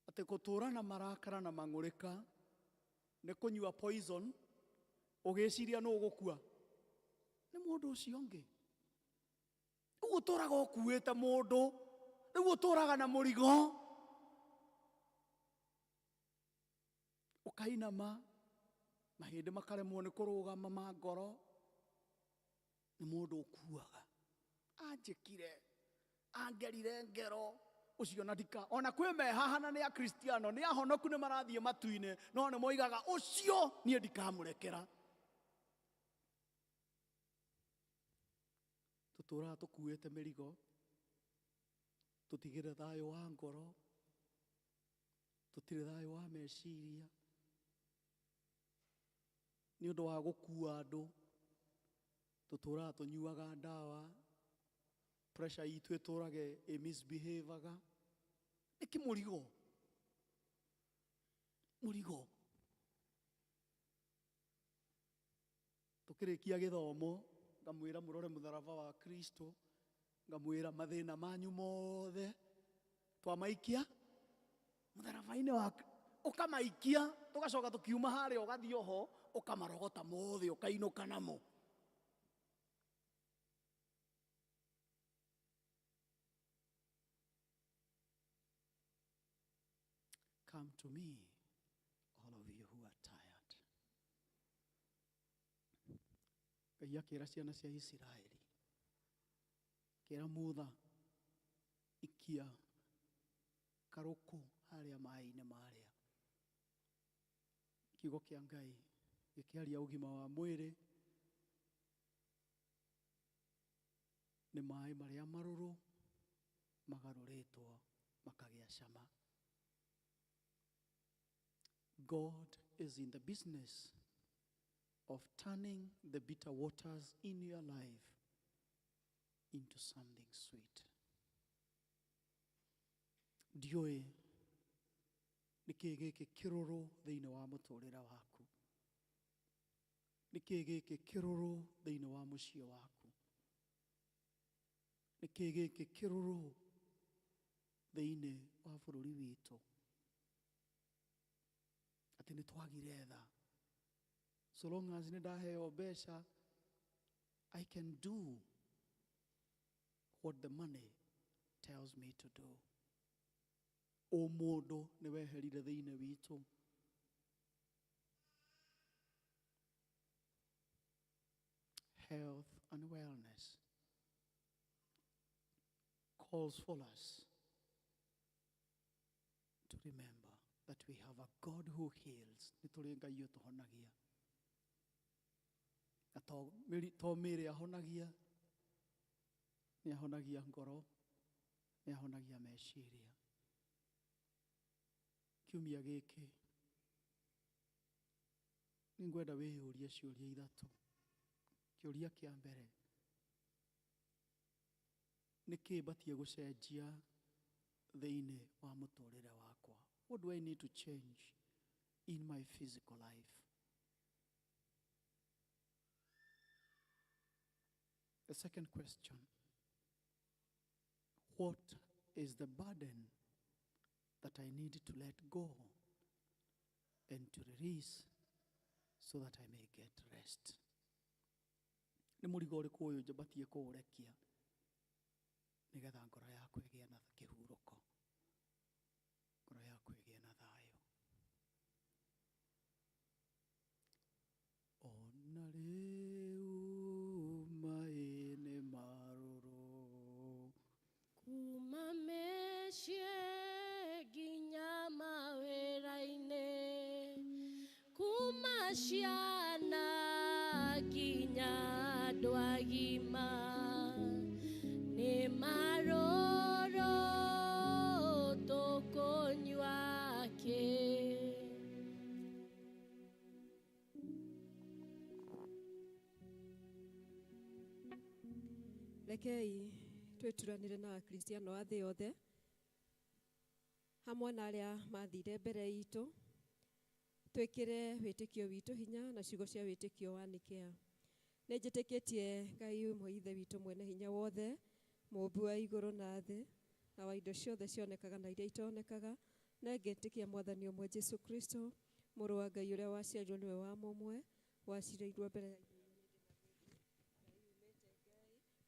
atĩ gũtũũra na marakara na mang'ũrĩka nĩ kũnyua poison, ũgĩciria nĩ ũgũkua, nĩ mũndũ ũcio ũngĩ. Rĩu ũtũũraga ũkuĩte mũndũ, rĩu ũtũũraga na mũrigo, ũkainama mahĩndĩ makaremwo nĩ kũrũgama ma ngoro, nĩ mũndũ ũkuaga. Anjĩkire, angerire ngero, ũcio na ndika, ona kwĩ mehahana nĩ akristiano, nĩ ahonoku nĩ marathiĩ matu-inĩ, no nĩ moigaga ũcio niĩ ndikamũrekera. Tũtũũraga tũkuĩte mĩrigo, tũtigĩre thayũ wa ngoro, tũtirĩ thayũ wa meciria, nĩ ũndũ wa gũkua andũ. Tũtũũraga tũnyuaga ndawa, pressure itũ ĩtũũrage misbehaviaga. Nĩkĩ mũrigo? Mũrigo. Tũkĩrĩkia gĩthomo, ngamwĩra mũrore mũtharaba wa Kristo, ngamwĩra mathĩna manyu mothe twamaikia mũtharaba-inĩ wa, ũkamaikia, tũgacoka tũkiuma harĩa ũgathiĩ oho ũkamarogota mothe ũkainũka namo. Come to me, all of you who are tired. Ngai akĩra ciana cia Isiraeli, kĩra mũtha ikia karũkũ harĩa maĩ-inĩ marĩa. Kiugo kĩa Ngai gĩkĩaria ũgima wa mwĩrĩ, nĩ maĩ marĩa marũrũ magarũrĩtwo makagĩa cama. God is in the business of turning the bitter waters in your life into something sweet. Ndiũĩ nĩkĩĩ gĩkĩ kĩrũrũ thĩinĩ wa mũtũũrĩre waku, nĩkĩĩ gĩkĩ kĩrũrũ thĩinĩ wa mũciĩ waku, nĩkĩĩ gĩkĩ kĩrũrũ thĩinĩ wa bũrũri witũ, atĩ nĩ twagire tha. So long as nĩ ndaheo mbeca, I can do what the money tells me to do. O mũndũ nĩ weherire thĩinĩ witũ. Health and wellness calls for us to remember that we have a God who heals. Nĩ tũrĩ Ngai ũtũhonagia. Na to mĩĩrĩ ahonagia, nĩ ahonagia ngoro, nĩ ahonagia meciria. Kiumia gĩkĩ nĩ ngwenda wĩyũrie ciũria ithatũ. Kĩũria kĩa mbere, nĩ kĩĩ batie gũcenjia thĩinĩ wa mũtũũrĩre wakwa? What do I need to change in my physical life? The second question, what is the burden that I need to let go and to release so that I may get rest? Nĩ mũrigo ũrĩkũ ũyũ njabatie kũũrekia nĩgetha ngoro yaku ĩgĩe na kĩhurũko, ngoro yaku ĩgĩe na thayũ. Ona rĩu maĩ nĩ marũrũ, kuma mĩciĩ nginya mawĩra-inĩ, kuma ciana nginya andũ agima, nĩ marũrũ tũkũnyua Rekei twituranire na akristiano a thĩ yothe hamwe na arĩa mathire mbere itũ twĩkĩre wĩtĩkio witũ hinya na ciugo cia wĩtĩkio wa Nikea. Nĩ njĩtĩkĩtie Ngai ũmwe ithe witũ mwene hinya wothe, mũmbi wa igũrũ na thĩ na wa indo ciothe cionekaga na iria itonekaga, na ngĩtĩkia mwathani ũmwe Jesu Kristo, mũrũ wa Ngai ũrĩa waciarirwo nĩwe wa mũmwe, wacirĩirwo mbere ya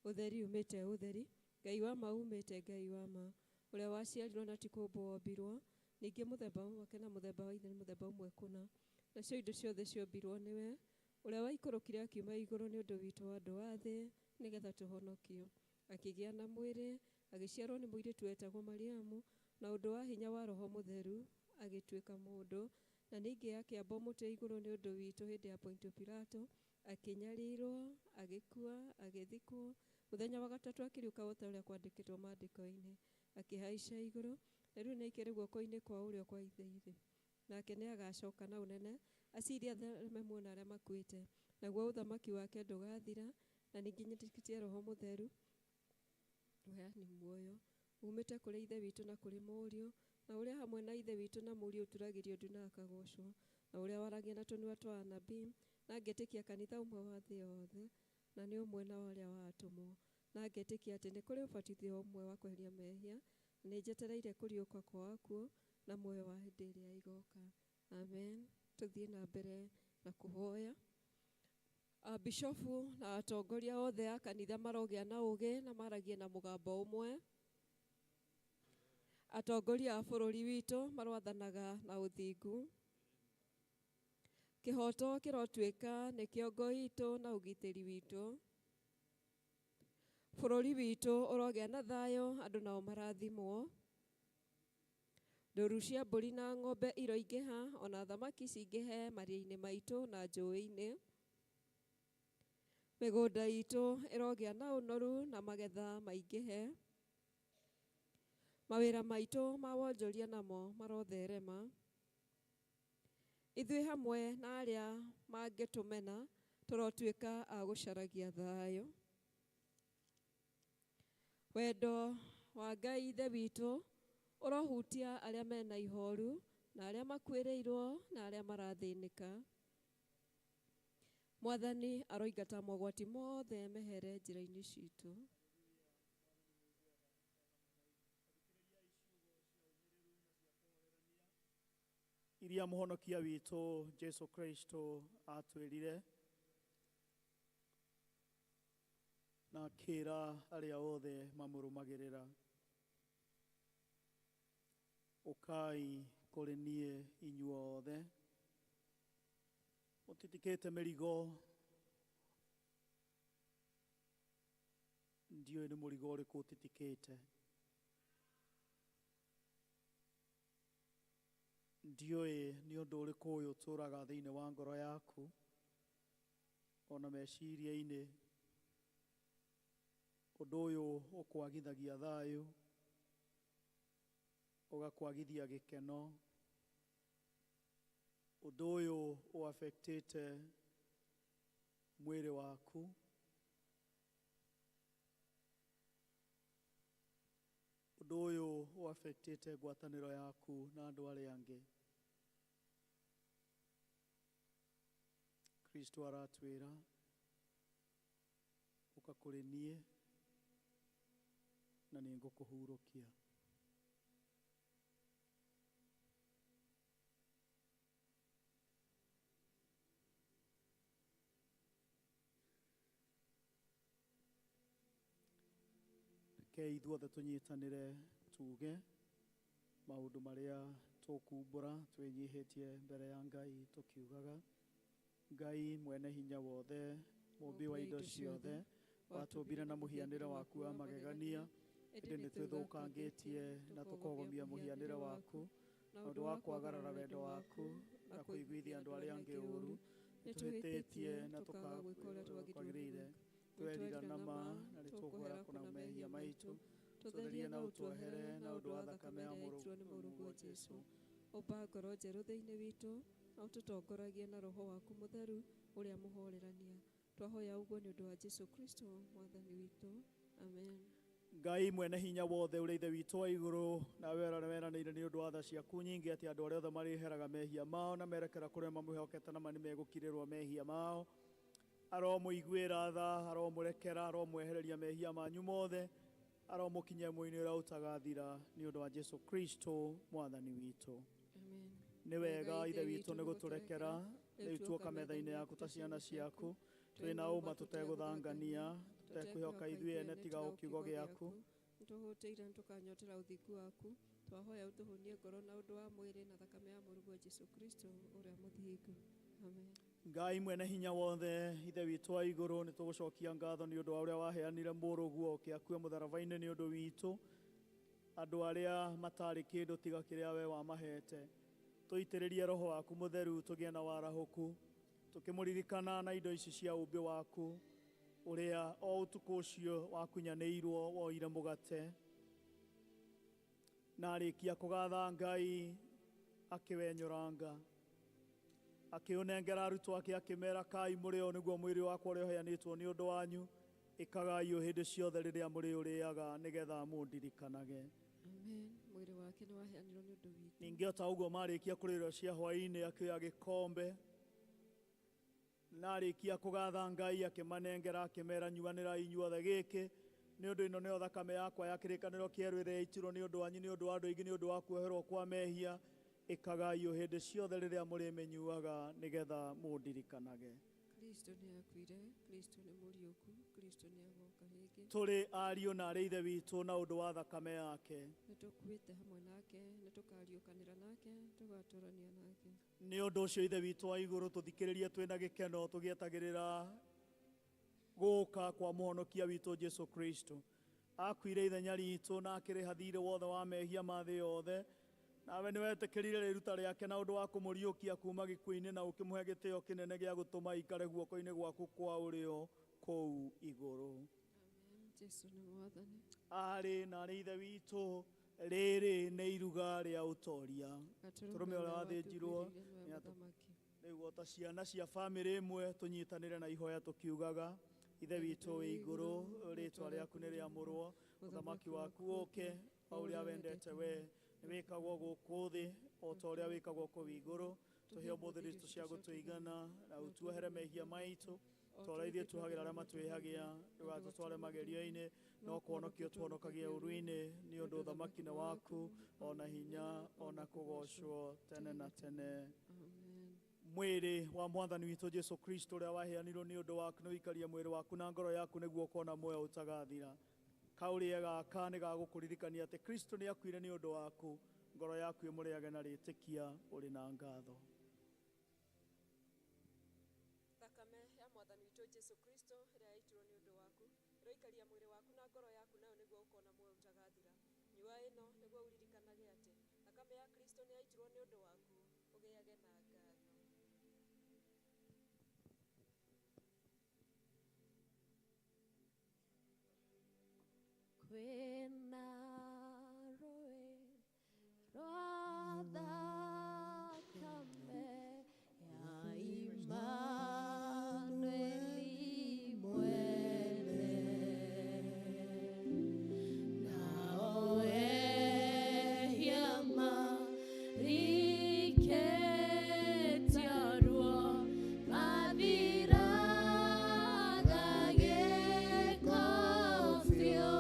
ũtheri umĩte ũtheri, Ngai wa ma umĩte Ngai wa ma, ũrĩa waciarirwo na ti kũmbwo wombirwo, ningĩ mũthemba wake na mũthemba wa ithe nĩ mũthemba ũmwe kũna. Nacio indo ciothe ciombirwo nĩwe, ũrĩa waikũrũkire akiuma igũrũ nĩ ũndũ witũ wa andũ a thĩ, nĩgetha tũhonokio. Akĩgĩa na mwĩrĩ, agĩciarwo nĩ mũirĩtu wetagwo Mariamu, na ũndũ wa hinya wa Roho Mũtheru agĩtuĩka mũndũ, na ningĩ akĩamba mũtĩ igũrũ nĩ ũndũ witũ hĩndĩ ya Pontio Pilato, akĩnyariirwo, agĩkua, agĩthikwo, mũthenya wa gatatũ akĩriũka o ta ũrĩa kwandĩkĩtwo maandĩko-inĩ, akĩhaica igũrũ, na rĩu nĩ aikĩrĩ guoko-inĩ kwa ũrĩo kwa ithe ithe. Nake nĩ agacoka na ũnene, aciirie arĩa muona arĩa makuĩte, naguo ũthamaki wake ndũgathira, na ningĩ nyĩtĩkĩtie Roho Mũtheru, we nĩ muoyo, umĩte kũrĩ ithe witũ na kũrĩ mũriũ, na ũrĩa hamwe na ithe witũ na mũriũ ũturagĩrio ndu na akagocwo, na ũrĩa waragia na tũnua twa anabii, na ngĩtĩkia kanitha ũmwe wa thĩ yothe, na nĩ ũmwe na ũrĩa watũmwo, na ngĩtĩkia atĩ nĩ kũrĩ ũbatithio ũmwe wa kweheria mehia, nĩ njetereire kũriũka kwa akuũ na muoyo wa hĩndĩ ĩrĩa igoka. Amen. Tũthiĩ na mbere na kũhoya. Bishofu na atongoria othe a kanitha marogĩa na ũgĩ na maragie na mũgambo ũmwe. Atongoria a bũrũri witũ marwathanaga na ũthingu. Kĩhoto kĩrotuĩka nĩ kĩongo itũ na ũgitĩri witũ. Bũrũri witũ ũrogĩa na thayũ, andũ nao marathimwo. Ndũru cia mbũri na ng'ombe iroingĩha, ona thamaki cingĩhe maria-inĩ maitũ na njũĩ-inĩ. Mĩgũnda itũ ĩrogĩa na ũnoru na magetha maingĩhe. Mawĩra maitũ ma wonjoria namo marotherema. Ithuĩ hamwe na arĩa mangĩtũmena tũrotuĩka a gũcaragia thayũ. Wendo wa Ngai ithe witũ ũrohutia arĩa mena ihoru na arĩa makuĩrĩirwo na arĩa marathĩnĩka. Mwathani aroingata mogwati mothe mehere njĩra-inĩ citũ. Iria mũhonokia witũ Jesu Kristo atwĩrire na akĩra arĩa othe mamũrũmagĩrĩra, ũkai kũrĩ niĩ inyuothe mũtitikĩte mĩrigo, ndiũĩ nĩ mũrigo ũrĩkũ ũtitikĩte, ndiũĩ nĩ ũndũ ũrĩkũ ũyũ ũtũraga thĩinĩ wa ngoro yaku ona meciria-inĩ, ũndũ ũyũ ũkwagithagia thayũ, ũgakwagithia gĩkeno, ũndũ ũyũ ũaffectĩte mwĩrĩ waku, ũndũ ũyũ ũaffectĩte ngwatanĩro yaku na andũ arĩa angĩ. Kristo aratwĩra ũka kũrĩ niĩ na nĩ ngũkũhurũkia. Rekei ithuothe tũnyitanĩre tuge maũndũ marĩa tũkumbũra twĩnyihĩtie mbere ya Ngai tũkiugaga: Ngai mwene hinya wothe, mũmbi wa indo ciothe, watũmbire na mũhianĩre waku wa magegania, ĩndĩ nĩ twĩthũkangĩtie na tũkogomia mũhianĩre waku na ũndũ wa kwagarara wendo waku na kũiguithia andũ arĩa angĩ ũũru, nĩ tũhĩtĩtie na tũkaga gwĩka ũrĩa kwagĩrĩire. Twerira na ma na nĩ tũkwĩra kũna mehia maitũ, tũtherie na ũtwehere na ũndũ wa thakame ya mũrũguo Jesũ. Ũmba ngoro njerũ thĩinĩ witũ na ũtũtongoragie na Roho waku Mũtheru ũrĩa mũhorerania. Twahoya ũguo nĩ ũndũ wa Jesũ Kristo mwathani witũ. Amen. Ngai mwene hinya wothe ũrĩ ithe witũ wa igũrũ, nawe weranĩire nĩ ũndũ wa tha ciaku nyingĩ atĩ andũ arĩa othe marĩheraga mehia mao na merekera kũrĩa mamwĩhokete na nĩ megũkirĩrwo mehia mao, aromũiguĩra tha, aromũrekera, aromwehereria mehia manyu mothe, aromũkinyia muoyo-inĩ ũrĩa ũtagathira nĩ ũndũ wa Jesu Kristo mwathani witũ. Amen. Nĩ wega ithe witũ nĩ gũtũrekera, rĩu tuoka metha-inĩ yaku ta ciana ciaku, twĩna ũma tũtegũthangania, tũtekwĩhoka ithuĩ ene tiga o kiugo gĩaku. Nĩtũhũtĩire nĩtũkanyotera ũthingu waku, twahoya ũtũhũnie ngoro na ũndũ wa mwĩrĩ na thakame ya mũrũguo Jesu Kristo ũrĩa mũthingu. Amen. Ngai mwene hinya wothe, ithe witũ wa igũrũ, nĩ tũgũcokia ngatho nĩ ũndũ wa ũrĩa waheanire mũrũguo oke akue mũtharaba-inĩ nĩ ũndũ witũ, andũ arĩa matarĩ kĩndũ tiga kĩrĩa we wamahete. Tũitĩrĩrie roho waku mũtheru tũgĩe na warahũku, tũkĩmũririkana na indo ici cia ũũmbi waku, ũrĩa o ũtukũ ũcio wakunyanĩirwo woire mũgate, na arĩkia kũgatha Ngai akĩwenyũranga, akĩũnengera arutwo ake akĩmera, kai mũrĩo nĩguo mwĩrĩ wakwa ũrĩa ũheanĩtwo nĩ ũndũ wanyu, ĩkagai o hĩndĩ ciothe rĩrĩa mũrĩũrĩaga nĩgetha mũndirikanage. Amen. Mwĩrĩ wake nĩ waheanirwo nĩ ũndũ witũ. Ningĩ o ta ũguo marĩkia kũrĩrwo cia hwaĩ-inĩ akĩoya gĩkombe, na arĩkia kũgatha Ngai akĩmanengera akĩmera, nyuanĩrai inyuothe gĩkĩ, nĩ ũndũ ĩno nĩyo thakame yakwa ya kĩrĩkanĩro kĩerũ ĩrĩa yaitirwo nĩ ũndũ wanyu nĩ ũndũ wa andũ aingĩ nĩ ũndũ wa kuoherwo kwa mehia, ĩkagai o hĩndĩ ciothe rĩrĩa mũrĩmĩnyuaga nĩgetha mũndirikanage. Kristo nĩ akuire, Kristo nĩ mũriũku, Kristo nĩ agoka rĩngĩ. Tũrĩ ariũ na arĩ ithe witũ na ũndũ wa thakame yake. Nĩtũkuĩte hamwe nake, nĩtũkariũkanĩra nake, tũgatũrania nake. Nĩ ũndũ ũcio ithe witũ wa igũrũ, tũthikĩrĩrie twĩna gĩkeno tũgĩetagĩrĩra gũũka kwa mũhonokia witũ Jesu Kristo. Akuire ithenya ritũ na akĩrĩha thirĩ wothe wa mehia ma thĩ yothe, nawe nĩ wetĩkĩrire rĩruta rĩake na ũndũ wa kũmũriũkia kuuma gĩkuũ-inĩ na ũkĩmũhe gĩtĩo kĩnene gĩa gũtũma aikare guoko-inĩ gwaku kwa ũrĩo kũu igũrũ. Amen. Jesu nĩ mwathani. Arĩ na arĩ ithe witũ, rĩrĩ nĩ iruga rĩa ũtoria. Tũrũme ũrĩa wathĩnjirwo rĩu o ta ciana cia bamĩrĩ ĩmwe tũnyitanĩre na ihoya tũkiugaga, ithe witũ wĩ igũrũ, rĩĩtwa rĩaku nĩ rĩamũrwo, ũthamaki waku ũũke, o ũrĩa wendete we nĩ wĩkagwo gũkũ thĩ o ta ũrĩa wĩkagwo kũu igũrũ. Tũhe ũmũthĩ rĩtũ cia gũtũigana, na ũtuohere mehia maitũ ta ũrĩa ithuĩ tuohagĩra arĩa matwĩhagia, ndũgatũtware magerio-inĩ, no kũhonokia ũtũhonokagie ũru-inĩ, nĩ ũndũ ũthamaki nĩ waku, ona hinya, ona kũgocwo tene na tene. Mwĩrĩ wa mwathani witũ Jesu Kristo ũrĩa waheanirwo nĩ ũndũ waku nĩ ũikarie mwĩrĩ waku na ngoro yaku nĩguo ũkona muoyo ũtagathira. Kaũrĩa gaka nĩ gagũkũririkania atĩ Kristo nĩ akuire nĩ ũndũ waku, ngoro yaku ĩmũrĩage na rĩtĩkia ũrĩ na ngatho. Thakame ya mwathani witũ Jesu Kristo ĩrĩa yaitirwo nĩ ũndũ waku, ĩroikaria mwĩrĩ waku na ngoro yaku nayo nĩguo ũkona muoyo ũtagathira. Nyua ĩno nĩguo ũririkanage atĩ thakame ya Kristo nĩ yaitirwo nĩ ũndũ waku, ũgĩage na ngatho. Kwĩna rũĩ rwa thakame ya Imanueli mwene, nao ehia mariketia ruo mathiraga gĩko biũ.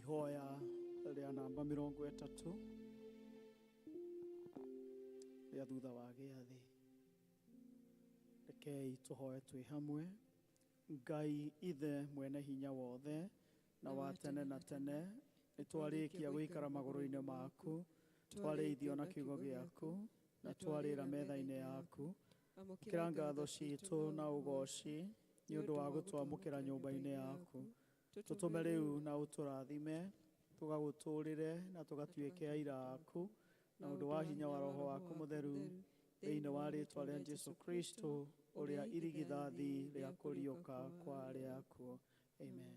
ihoya rĩa namba 30 rĩa thutha wa gĩathĩ. Rekei tũhoe twĩ hamwe. Ngai ithe mwene hinya wothe na wa tene na tene, nĩ twarĩkia gũikara magũrũ-inĩ maku, twarĩithio na kiugo gĩaku, na twarĩra metha-inĩ yaku. Kĩra ngatho citũ na ũgoci nĩ ũndũ wa gũtwamũkĩra nyũmba-inĩ yaku. Tũtũme rĩu na ũtũrathime, tũgagũtũũrĩre na tũgatuĩke aira aku, na ũndũ wa hinya wa Roho waku mũtheru, thĩinĩ wa rĩĩtwa rĩa Jesũ Kristo, ũrĩa irigithathi rĩa kũriũka kwa arĩa akuũ. Amen.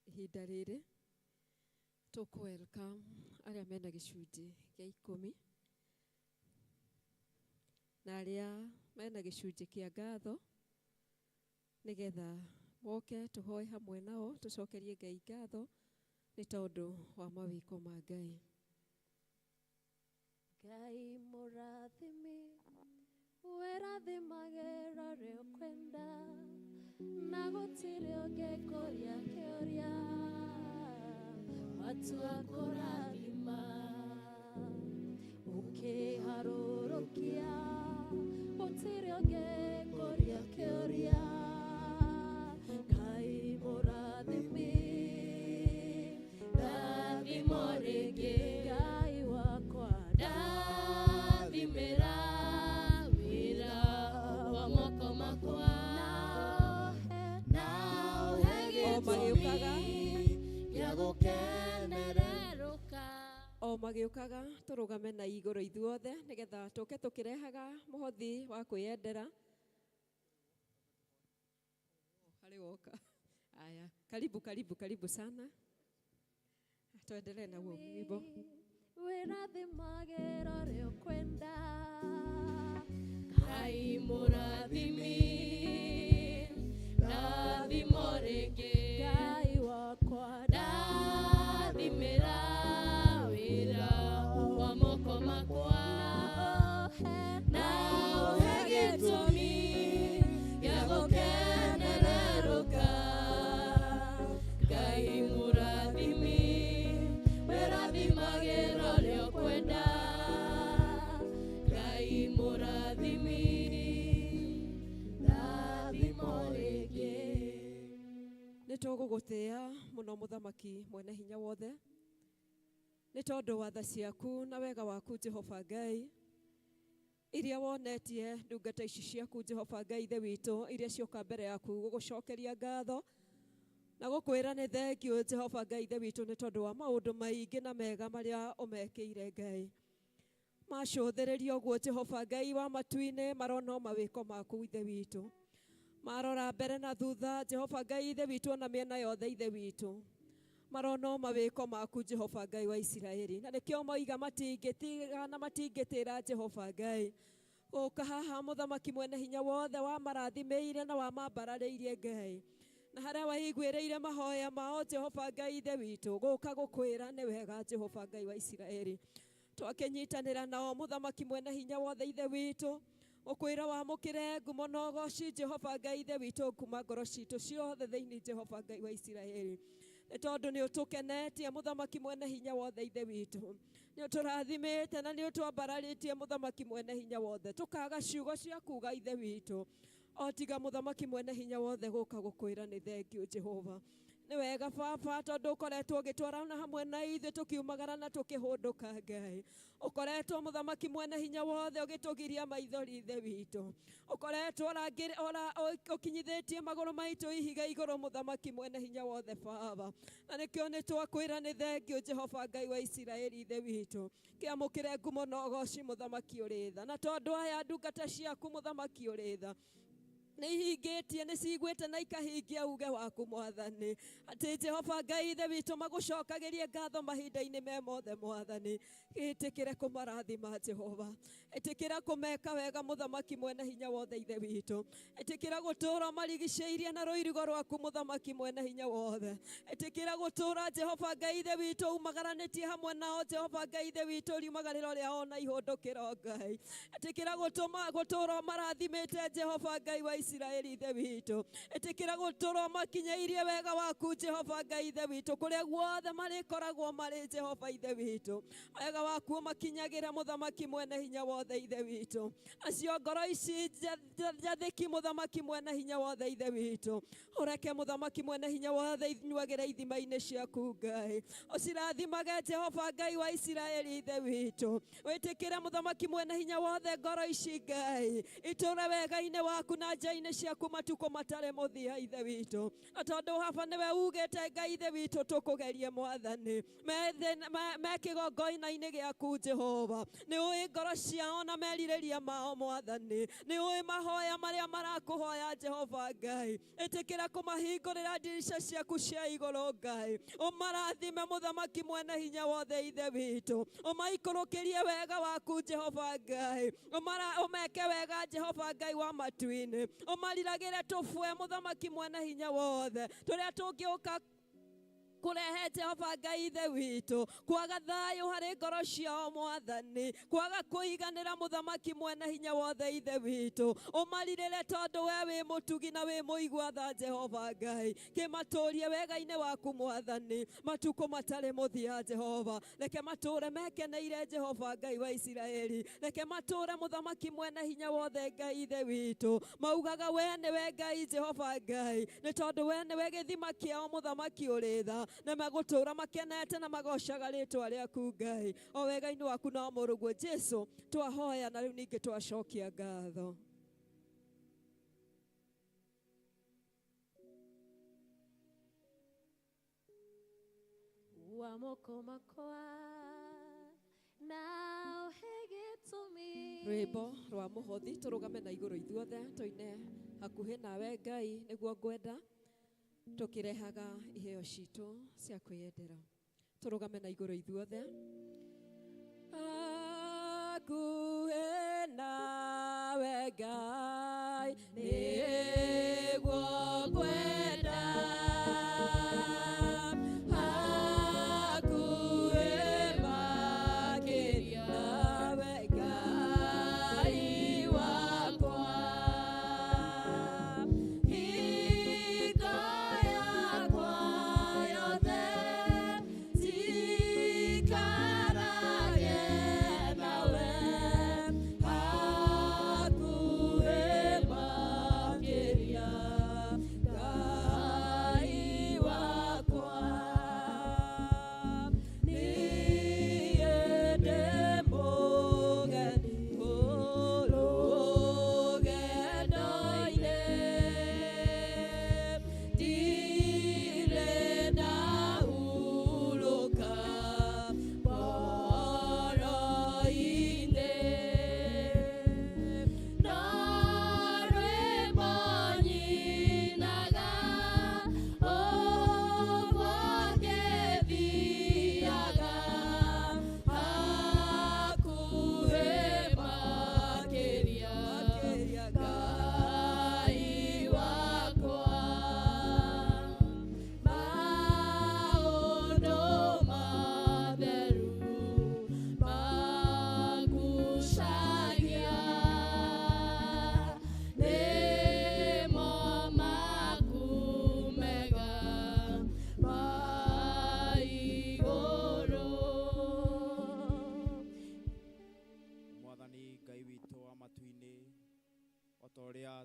Ihinda rĩrĩ tũkũ-welcome arĩa mena gĩcunjĩ gĩa 10 na arĩa mena gĩcunjĩ kĩa ngatho, nĩgetha moke tũhoe hamwe nao, tũcokerie Ngai ngatho nĩ tondũ wa mawĩko ma Ngai. Ngai mũrathimi, wĩrathimagĩra rĩo kwenda, na gũtirĩ ũngĩkũria kĩũria, matua kũrathima, ũkĩharũrũkia, gũtirĩ ũngĩkũria kĩũria. Ngai mũrathimi, rathimo rĩngĩ, Ngai wakwa, ndathimĩra wĩra wa moko makwa, na ũhe gĩtũmi gĩa gũkenererũka. O magĩũkaga tũrũgame na igũrũ ithuothe, nĩgetha tũke tũkĩrehaga mũhothi wa kwĩyendera. Harĩ woka. Aya, karibu sana. Tuendelee na huo wimbo. Wĩrathimagĩra rĩo kwenda, Ngai mũrathimi, rathimo rĩngĩ, Ngai wakwa, ndathimĩra wĩra wa moko makwa, na ũhe gĩtũmi gĩa gũkenererũka. Ngai mũrathimi, wĩrathimagĩra rĩo kwenda, Ngai mũrathimi, rathimo rĩngĩ. Nĩ tũgũgũtĩĩa mũno mũthamaki mwene hinya wothe, nĩ tondũ wa tha ciaku na wega waku Jehova Ngai, iria wonetie ndungata ici ciaku Jehova Ngai ithe witũ, iria cioka mbere yaku gũgũcokeria ngatho na gũkwĩra nĩ thengiũ Jehova Ngai ithe witũ, nĩ tondũ wa maũndũ maingĩ na mega marĩa ũmekĩire Ngai. Macũthĩrĩria ũguo Jehova Ngai wa matu-inĩ, marona mawĩko maku ithe witũ, marora mbere na thutha Jehova Ngai ithe witũ, na mĩena yothe ithe witũ, marona mawĩko maku Jehova Ngai wa Isiraeli, na nĩkĩo moiga matingĩtiga na matingĩtĩra Jehova Ngai. Gũka haha mũthamaki mwene hinya wothe wa marathimĩire na wa mambararĩirie Ngai, na harĩa waiguĩrĩire mahoya mao Jehova Ngai ithe witũ, gũka gũkwĩra nĩ wega Jehova Ngai wa Isiraeli. Twakĩnyitanĩra nao mũthamaki mwene hinya wothe ithe witũ, ũkwĩra wamũkĩre ngumo na ũgoci Jehova Ngai ithe witũ kuma ngoro citũ ciothe thĩinĩ Jehova Ngai wa Isiraeli. Nĩ tondũ nĩ ũtũkenetie mũthamaki mwene hinya wothe ithe witũ, nĩ ũtũrathimĩte na nĩ ũtwambararĩtie mũthamaki mwene hinya wothe, tũkaga ciugo cia kuga ithe witũ, o tiga mũthamaki mwene hinya wothe gũka gũkwĩra nĩ thengiũ Jehova. Nĩ wega Baba, tondũ ũkoretwo ũgĩtwarana hamwe na ithuĩ tũkiumagara na tũkĩhũndũka Ngai. Ũkoretwo mũthamaki mwene hinya wothe ũgĩtũgiria maithori ithe witũ, ũkoretwo ũkinyithĩtie magũrũ maitũ ihiga igũrũ mũthamaki mwene hinya wothe Baba, na nĩkĩo nĩ twakwĩra nĩ thengiũ Jehova Ngai wa Isiraeli ithe witũ. Kĩamũkĩre ngumo na ũgoci mũthamaki ũrĩ tha, na tondũ aya ndungata ciaku mũthamaki ũrĩ tha, nĩ ihingĩtie nĩ ciguĩte na ikahingia uge waku Mwathani, atĩ Jehova Ngai ithe witũ magũcokagĩrie ngatho mahinda-inĩ me mothe Mwathani. Ĩtĩkĩre kũmarathima Jehova, ĩtĩkĩra kũmeka wega Mũthamaki mwene hinya wothe ithe witũ, ĩtĩkĩra gũtũũra marigicĩirie na rũirigo rwaku Mũthamaki mwene hinya wothe, ĩtĩkĩra gũtũũra Jehova Ngai ithe witũ umagaranĩtie hamwe nao Jehova Ngai ithe witũ riumagarĩro rĩao na ihũndũkĩro Ngai, ĩtĩkĩra gũtũũra marathimĩte Jehova Ngai wa Isiraeli ithe witũ, ĩtĩkĩra gũtũũra makinyĩirie wega waku Jehova Ngai ithe witũ kũrĩa guothe marĩkoragwo marĩ Jehova ithe witũ, wega waku makinyagĩra Mũthamaki mwene hinya wothe ithe witũ, acio ngoro ici njathĩki Mũthamaki mwene hinya wothe ithe witũ, ũreke Mũthamaki mwene hinya wothe inyuagĩre ithima-inĩ ciaku Ngai, ũcirathimage Jehova Ngai wa Isiraeli ithe witũ, wĩtĩkĩre Mũthamaki mwene hinya wothe ngoro ici Ngai itũũre wega-inĩ waku na nja-inĩ ciaku matukũ matarĩ mũthia ithe witũ, na tondũ haba nĩwe ugĩte Ngai ithe witũ tũkũgerie Mwathani me kĩgongona-inĩ gĩaku Jehova, nĩ ũĩ ngoro ciao na merirĩria mao Mwathani, nĩ ũĩ mahoya marĩa marakũhoya Jehova Ngai, ĩtĩkĩra kũmahingũrĩra ndirica ciaku cia igũrũ Ngai, ũmarathime Mũthamaki mwene hinya wothe ithe witũ, ũmaikũrũkĩrie wega waku Jehova Ngai, ũmeke wega Jehova Ngai wa matu-inĩ, ũmariragĩre tũbwe Mũthamaki mwene hinya wothe tũrĩa tũngĩũka kurehe Jehova Ngai ithe witũ kwaga thayũ harĩ ngoro ciao Mwathani, kwaga kũiganĩra Mũthamaki mwene hinya wothe ithe witũ, ũmarirĩre tondũ we wĩ mũtugi na wĩ mũigua tha Jehova Ngai, kĩmatũũrie wega-inĩ waku Mwathani matukũ matarĩ mũthia Jehova, reke matũũre mekeneire Jehova Ngai wa Isiraeli, reke matũũre Mũthamaki mwene hinya wothe Ngai ithe witũ maugaga we nĩwe Ngai Jehova Ngai, nĩ tondũ we nĩwe gĩthima kĩao Mũthamaki ũrĩ tha, na magũtũũra makenete na magocaga rĩtwa rĩaku Ngai, o wega-inĩ waku na mũrũguo Jesu twahoya na rĩu ningĩ twacokia ngatho. Wamoko makwa na ũhe gĩtũmi. Rwĩmbo rwa mũhothi tũrũgame na igũrũ ithuothe tũine hakuhĩ nawe Ngai nĩguo ngwenda tũkĩrehaga iheo citũ cia kwĩyendera. Tũrũgame na igũrũ ithuothe. Hakuhĩ nawe Ngai nĩguo ngwenda,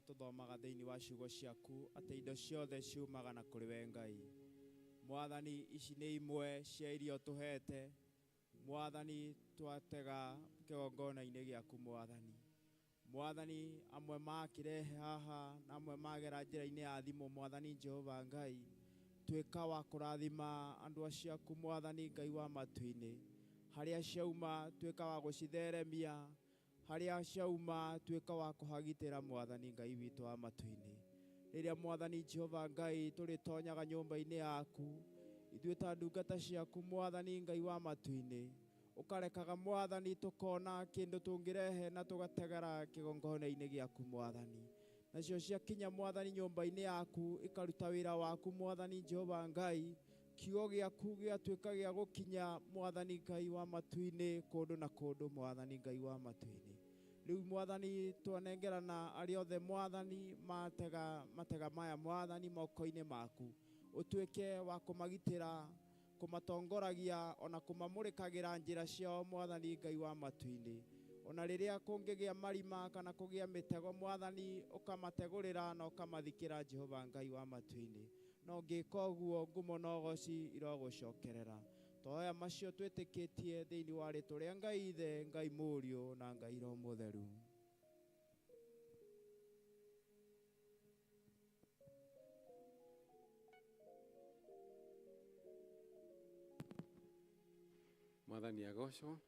tuthomaga thĩinĩ wa ciugo ciaku atĩ indo ciothe ciumaga na kũrĩ we Ngai. Mwathani, ici nĩ imwe cia irio tũhete Mwathani twatega kĩgongona-inĩ gĩaku Mwathani. Mwathani, amwe makĩrehe haha na amwe magera njĩra-inĩ ya thimũ Mwathani Jehova Ngai, twĩka wa kũrathima andũ aciaku Mwathani Ngai wa matu-inĩ, harĩa ciauma twĩka wa gũcitheremia, haria ciauma tuĩka wa kũhagitĩra Mwathani Ngai witũ wa matu-inĩ. Rĩrĩa Mwathani Jehova Ngai tũrĩtonyaga nyũmba-inĩ yaku, ithuĩ ta ndungata ciaku Mwathani Ngai wa matu-inĩ, ũkarekaga Mwathani tũkona kĩndũ tũngĩrehe na tũgategera kĩgongona-inĩ gĩaku Mwathani. Nacio ciakinya Mwathani nyũmba-inĩ yaku ikaruta wĩra waku Mwathani Jehova Ngai, kiugo gĩaku gĩatuĩka gĩa gũkinya Mwathani Ngai wa matu-inĩ kũndũ na kũndũ Mwathani Ngai wa matu-inĩ. Rĩu Mwathani twanengerana arĩa othe Mwathani matega maya Mwathani moko-inĩ maku, ũtuĩke wa kũmagitĩra, kũmatongoragia ona kũmamũrĩkagĩra njĩra ciao Mwathani Ngai wa matu-inĩ. Ona rĩrĩa kũngĩgĩa marima kana kũgĩa mĩtego Mwathani ũkamategũrĩra na ũkamathikĩra Jehova Ngai wa matu-inĩ. No ngĩka ũguo ngumo na ũgooci irogũcokerera. Twoya macio twĩtĩkĩtie thĩinĩ wa rĩĩtwa rĩa Ngai Ithe, Ngai Mũriũ na Ngai Roho Mũtheru. Mwathani agocwo.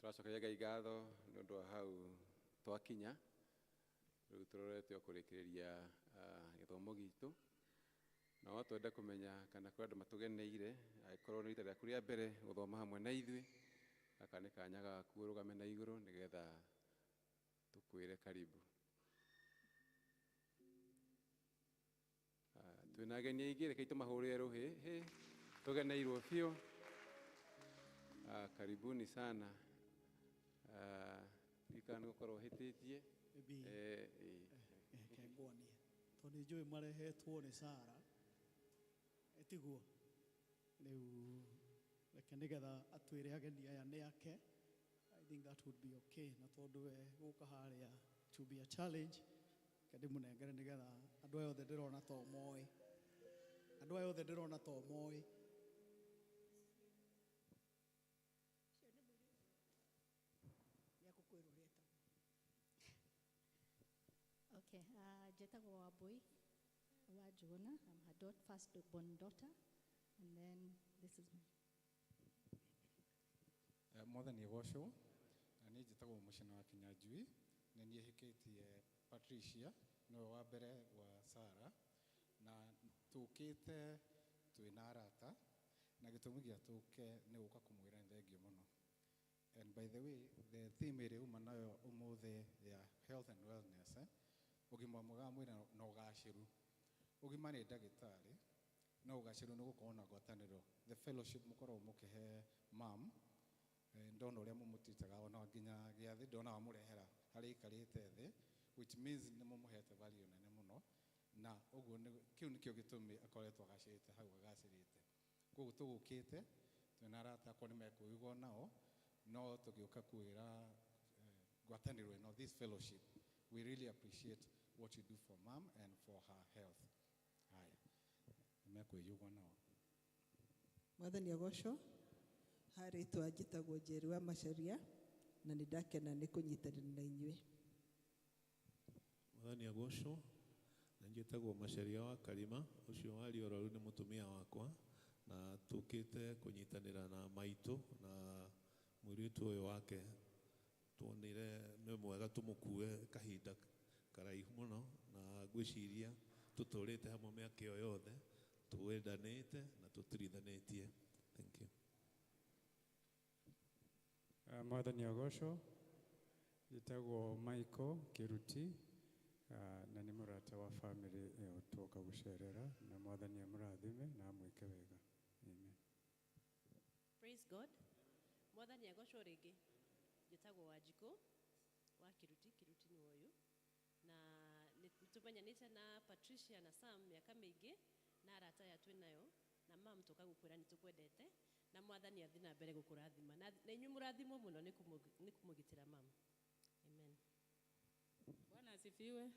Tũracokeria Ngai ngatho nĩ ũndũ wa hau twakinya. Rĩu tũrorete kũrĩkĩrĩria gĩthomo gitũ. No twende kũmenya kana kũrĩ andũ matũgeneire, angĩkorwo nĩ rita rĩaku rĩa mbere gũthoma hamwe na ithuĩ, gaka nĩ kanya gaku ũrũgame na igũrũ nĩgetha tũkwĩre karibu. Twĩna ageni aingĩ, rekei tũmahũrĩre rũhĩ. Tũgeneirwo biũ. Karibuni sana. Ikana gũkorwo hĩtĩtie. Reke ngwonie tondũ nĩ njũĩ marehetwo nĩ Sara, etiguo. Rĩu reke nĩgetha atwĩre ageni aya nĩ ake. I think that would be okay. Na tondũ we gũka harĩa to be a challenge, kende mũnengere nĩgetha andũ aya othe ndĩrona to moĩ. Andũ aya othe ndĩrona to moĩ. Okay, Jetagwo Wabui wa Jona. I'm her first-born daughter, and then this is me. Mwathani agocwo. Na niĩ njĩtagwo Mũcina wa Kinyanjui. Na niĩ hĩkĩtie Patricia, nĩwe wa mbere wa Sara. Na tũkĩte twĩna arata. Na gĩtũmi gĩa tũke nĩ gũka kũmwĩra nĩ thengiũ mũno. And by the way, the theme ĩrĩa uma nayo ũmũthĩ ya health and wellness, ũgima mwega wa mwĩrĩ na ũgacĩru. Ũgima nĩ ndagĩtarĩ, na ũgacĩru nĩ gũkorwo na ngwatanĩro. The fellowship mũkoragwo mũkĩhe mam, ndona ũrĩa mũmũtitaga ona nginya gĩathĩ ndona wamũrehera harĩa aikarĩte thĩ, which means nĩ mũmũhete value nene mũno, na ũguo kĩu nĩkĩo gĩtũmi akoretwo agacĩrĩte hau agacĩrĩte. Koguo tũgũkĩte twĩna arata akwa nĩ mekũigua nao, no tũgĩũka kwĩra ngwatanĩro ĩno, this fellowship, we really appreciate what you do for mom and for her health. Haya, nĩmekwĩigua nao. Mwathani agocwo. Harĩtwa njĩtagwo Njeri wa Macharia, na nĩ ndakena nĩ kũnyitanĩra na inyuĩ. Mwathani agocwo. Na njĩtagwo Macharia wa Karima, ũcio warĩ ororũ nĩ mũtumia wakwa, na tũkĩte kũnyitanĩra na maitũ na mũirĩtu ũyũ wake. Tuonire nĩ mwega tũmũkue kahinda karaihu mũno, na ngwĩciria tũtũrĩte hamwe mĩaka ĩyo yothe, tũwendanĩte na tũtirithanĩtie. Thank you. Mwathani agocwo. Njĩtagwo Michael Kiruti, na nĩ mũrata wa family ĩyo twoka gũcerera, na Mwathani amũrathime na amwĩke wega. Amen. Praise God. Mwathani agocwo rĩngĩ. Njĩtagwo Wanjikũ wa Kiruti, Kiruti nĩ ũyũ. Na nĩtũmenyanĩte na Patricia na Sam mĩaka mĩingĩ, na arata aya twĩnayo, na mam tũka gũkwĩra nĩtũkwendete, na Mwathani athiĩ na mbere gũkũrathima. Na inyuĩ mũrathimwo mũno nĩ kũmũgitĩra mam. Amen. Bwana asifiwe.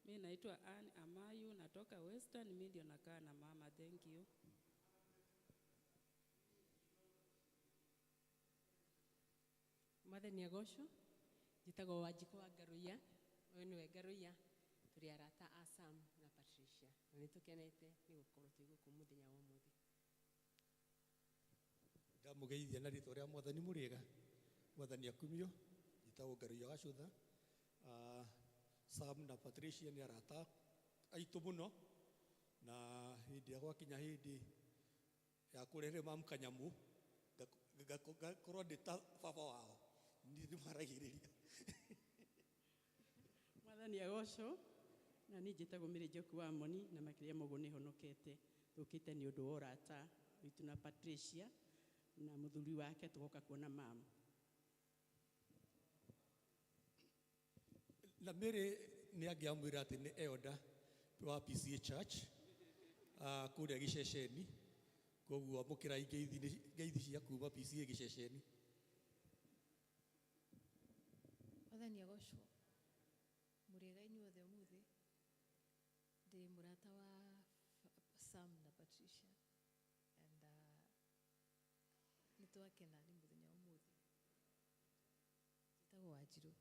Mimi naitwa Ann Amayu, natoka Western, mimi ndio nakaa na mama. Thank you. Mwathani agocwo. Njĩtagwo Wanjikũ wa Garuya. Ũyũ nĩwe Garuya. Tũrĩ arata a Sam na Patricia. Na nĩtũkenete nĩ gũkorwo twĩ gũkũ mũthenya wa ũmũthĩ. Ndamũgeithia na rĩĩtwa rĩa Mwathani mũrĩega. Mwathani akumio. njĩtagwo Ngaruiya Gacutha. Sam na Patricia nĩ arata aitũ mũno, na hĩndĩ ya gwakinya hĩndĩ ya kũrehere mamu kanyamũ ngakorwo ndĩ ta baba wao, nĩ ndĩmaragĩrĩria. Mwathani agocwo, na niĩ njĩtagwo Mary Njoki wa Moni, na makĩria moguo nĩ honokete. Tũkĩte nĩ ũndũ wa ũrata witũ na Patricia na mũthuri wake, tũgoka kuona mamu. Na Mary nĩ angĩamwĩra atĩ nĩ elder wa PCA Church kũrĩa Gĩceceni, koguo amũkĩra ngeithi cia kuma PCA Gĩceceni. Mwathani agocwo, mũrĩega inyuothe ũmũthĩ. Ndĩ mũrata wa Sam na Patricia, and nĩ twakena nĩ mũthenya ũmũthĩ. Njĩtagwo Wanjirũ.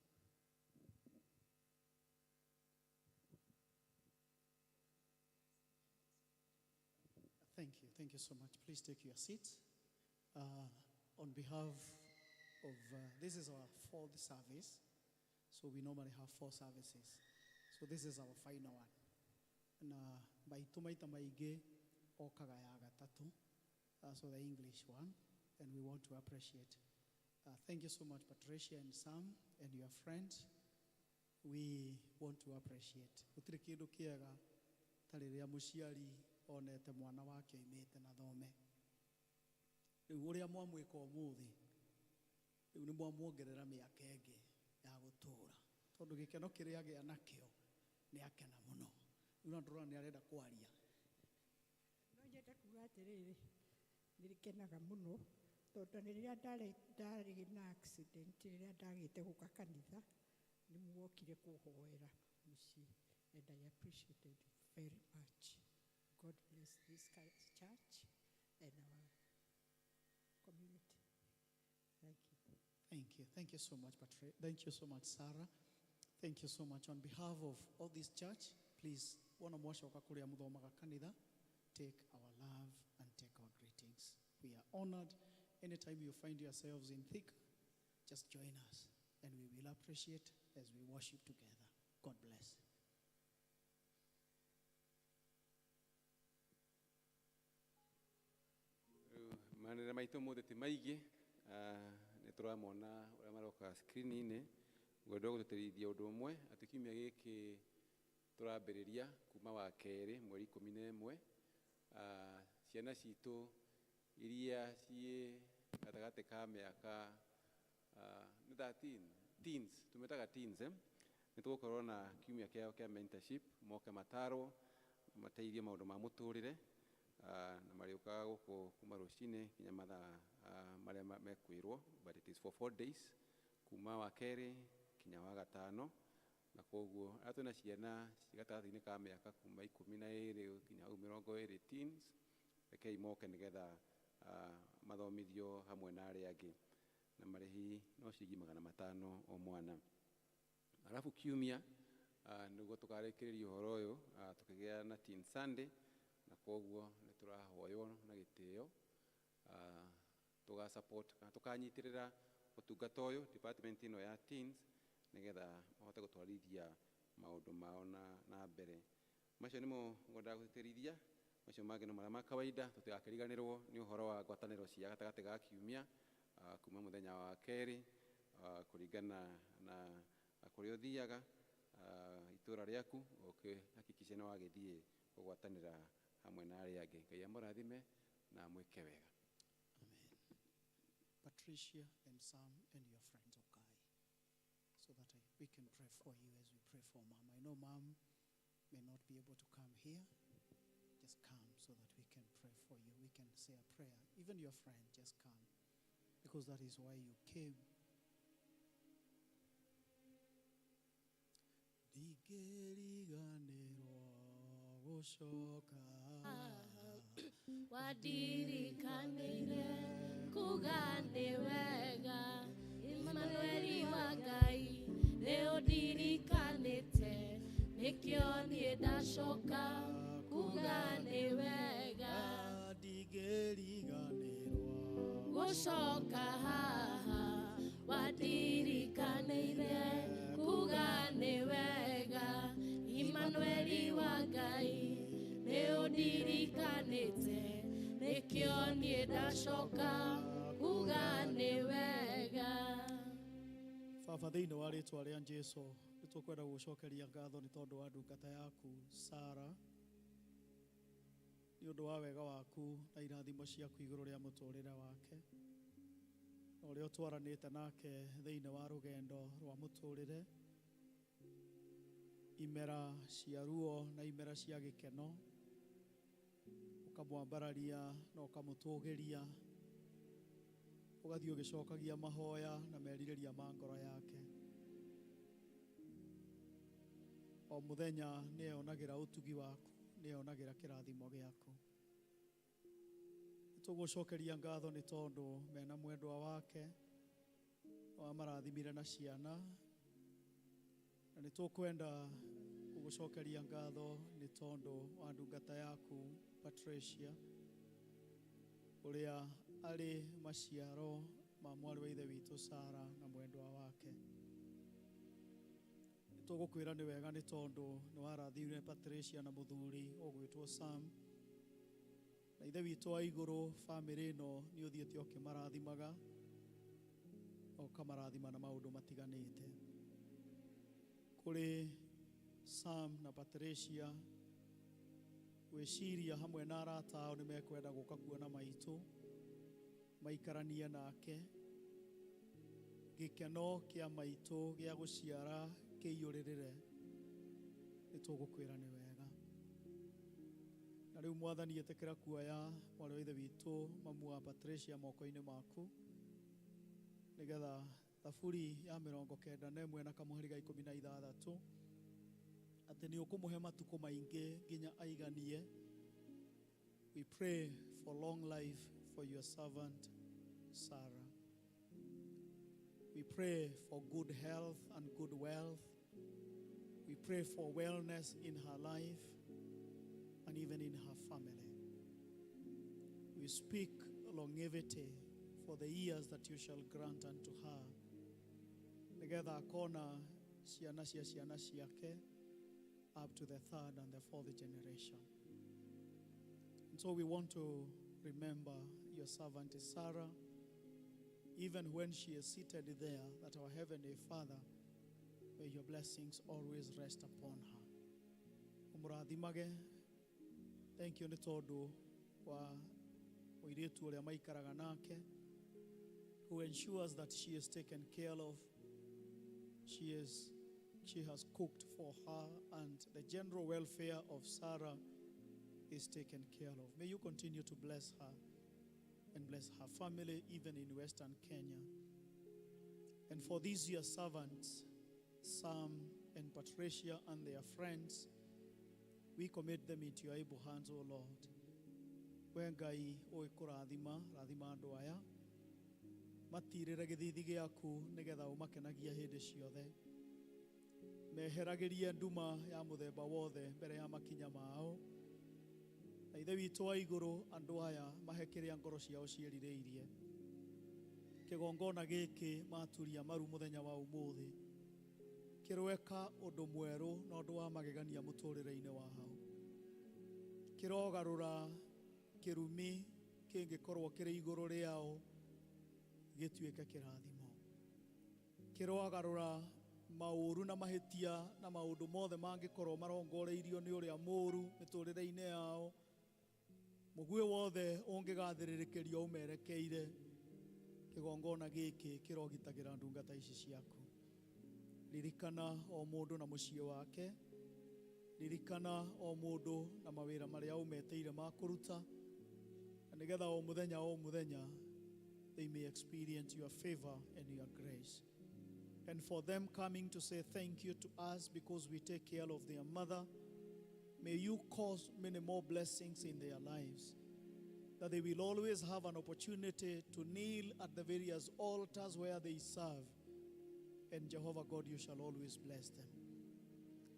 Thank you so much. Please take your seats. On behalf of, this is our fourth service, so we normally have 4 services. So this is our final one. Na maitũ maita maingĩ okaga ya gatatu, so the English one, and we want to appreciate. Thank you so much, Patricia and Sam and your friends. We want to appreciate. Gũtirĩ kĩndũ kĩega ta rĩrĩa mũciari onete mwana wake aimĩte na thome. Rĩu ũrĩa mwamwĩka ũmũthĩ, rĩu nĩ mwamuongerera mĩaka ĩngĩ ya gũtũũra, tondũ gĩkeno kĩrĩa agĩa nakĩo nĩ akena mũno. Rĩu na ndũrona nĩ arenda kwaria. No nyende kuga atĩrĩrĩ, nĩrĩkenaga mũno, tondũ rĩrĩa ndarĩ na accident, rĩrĩa ndagĩte gũka kanitha, nĩ mwokire kũhoera mũciĩ, and I appreciate it very much. God bless this church and our community. Thank you. Thank you so much, Patricia. Thank you so much, Sarah. Thank you so much. On behalf of all this church, please, wana mwashoka kuria muthomaga kanitha, take our love and take our greetings. We are honored. Anytime you find yourselves in thick, just join us, and we will appreciate as we worship together. God bless. Manene maitũ mũthĩ ti maingĩ, nĩ tũramona ũrĩa maroka screen-inĩ. Ngwenda gũtũteithia ũndũ ũmwe atĩ kiumia gĩkĩ tũrambĩrĩria kuma wa kerĩ mweri 11, ciana citũ iria ciĩ gatagatĩ ka mĩaka nĩ 13 teens, tumetaga teens, nĩ tũgũkorwo na kiumia kĩao kĩa mentorship, moke matarwo mateithie maũndũ ma mũtũrĩre, na marĩũkaga gũkũ kuma rũcinĩ nginya mathaa marĩa mekwĩrwo, but it is for 4 days, kuma wa kerĩ kinya wa gatano. Na koguo arĩa twĩna ciana gatagatĩ-inĩ ka mĩaka kuma 12 kinya hau 20 teens, rekei moke nĩgetha mathomithio hamwe na arĩa angĩ, na marĩhi no ciringi 500 o mwana. Alafu kiumia nĩguo tũkarĩkĩrĩria ũhoro ũyũ, tũkĩgĩa na Teen Sunday, na koguo nĩ tũrahoywo na gĩtĩo tũgasupport kana tũkanyitĩrĩra ũtungata ũyũ department ĩno ya teens, nĩgetha mahote gũtwarithia maũndũ mao na mbere. Macio nĩmo ngwendaga gũtĩrithia, macio mangĩ no marĩa ma kawaida, tũtigakĩriganĩrwo nĩ ũhoro wa ngwatanĩro cia gatagatĩ ga kiumia kuma mũthenya wa kerĩ, kũringana na kũrĩa ũthiaga itũra rĩaku, ũkĩhakikice nĩ wagĩthiĩ kũgwatanĩra hamwe na arĩa angĩ. Ngai amũrathime na mwĩke wega. Patricia and Sam and your friends, okay, so that we can pray for you as we pray for Mom. I know Mom may not be able to come here. Just come so that we can pray for you. We can say a prayer. Even your friend, just come, because that is why you came. Wadirikanire kugane wega Emmanueli wa Ngai leo dirikanite nikio nie ndacoka kugane wega digeriganirwa gucoka haha wadirikanire Baba, thĩinĩ wa rĩtwa rĩa Jesũ nĩ tũkwenda gũcokeria ngatho nĩ tondũ wa ndungata yaku Sara, nĩ ũndũ wa wega waku na irathimo ciaku igũrũ rĩa mũtũrĩre wake, na ũrĩa ũtwaranĩte nake thĩinĩ wa rũgendo rwa mũtũrĩre, imera cia ruo na imera cia gĩkeno, ũkamwambararia na ũkamũtũgĩria, ũgathiĩ ũgĩcokagia mahoya na merirĩria ma ngoro yake. O mũthenya nĩ eyonagĩra ũtugi waku, nĩ eyonagĩra kĩrathimo gĩaku. Nĩ tũgũcokeria ngatho nĩ tondũ mena mwendwa wake wamarathimire na ciana, na nĩ tũkwenda gũgũcokeria ngatho nĩ tondũ wa ndungata yaku Patricia, ũrĩa arĩ maciaro ma mwarĩ wa ithe witũ Sara na mwendwa wake. Nĩ tũgũkwĩra nĩ wega nĩ tondũ nĩ warathimire Patricia na mũthuri ũgwĩtwo Sam, na ithe witũ wa igũrũ bamĩrĩ ĩno nĩ ũthiĩte ũkĩmarathimaga, ũkamarathima na maũndũ matiganĩte. Kũrĩ Sam na Patricia, gwĩciria hamwe na arata ao nĩ mekwenda gũka kuona maitũ, maikaranie nake, gĩkeno kĩa maitũ gĩa gũciara kĩiyũrĩrĩre. Nĩ tũgũkwĩra nĩ wega. Na rĩu Mwathani ĩtĩkĩra kuoya mwarĩ wa ithe witũ mamu wa Patricia moko-inĩ maku, nĩgetha thaburi ya 91 na kamũhari ga 16 atĩ nĩ ũkũmũhe matukũ maingĩ nginya aiganie. We pray for long life for your servant Sarah. We pray for good health and good wealth. We pray for wellness in her life and even in her family. We speak longevity for the years that you shall grant unto her. Nĩgetha akona ciana cia ciana ciake up to the third and the fourth generation. And so we want to remember your servant Sarah, even when she is seated there, that our Heavenly Father, may your blessings always rest upon her. Umurathimage. Thank you nĩ tondũ wa mũirĩtu ũrĩa maikaraga nake, who ensures that she is taken care of. She has cooked for her, and the general welfare of Sarah is taken care of. May you continue to bless her and bless her family, even in Western Kenya. And for these your servants, Sam and Patricia and their friends, we commit them into your able hands, O Lord. Wengai oikurathima, rathima andu aya, matirĩre gĩthithi gĩaku nĩgetha ũmakenagia hĩndĩ ciothe. Meheragĩrie nduma ya mũthemba wothe mbere ya makinya mao. Na ithe witũ wa igũrũ, andũ aya mahe kĩrĩa ngoro ciao ciĩrirĩirie. Kĩgongona gĩkĩ maturia maru mũthenya wa ũmũthĩ, kĩroeka ũndũ mwerũ na ũndũ wa magegania mũtũrĩre-inĩ wao. Kĩrogarũra kĩrumi kĩngĩkorwo kĩrĩ igũrũ rĩao gĩtuĩke kĩrathimo. Kĩrogarũra maũru na mahĩtia na maũndũ mothe mangĩkorwo marongoreirio nĩ ũrĩa mũũru mĩtũrĩre-inĩ yao. Mũguĩ wothe ũngĩgathĩrĩrĩkĩrio ũmerekeire, kĩgongona gĩkĩ kĩrogitagĩra ndungata ici ciaku. Ririkana o mũndũ na mũciĩ wake, ririkana o mũndũ na mawĩra marĩa ũmeteire ma kũruta, na nĩgetha o mũthenya they may experience your favor and your grace. And for them coming to say thank you to us because we take care of their mother, may you cause many more blessings in their lives, that they will always have an opportunity to kneel at the various altars where they serve. And Jehovah God, you shall always bless them.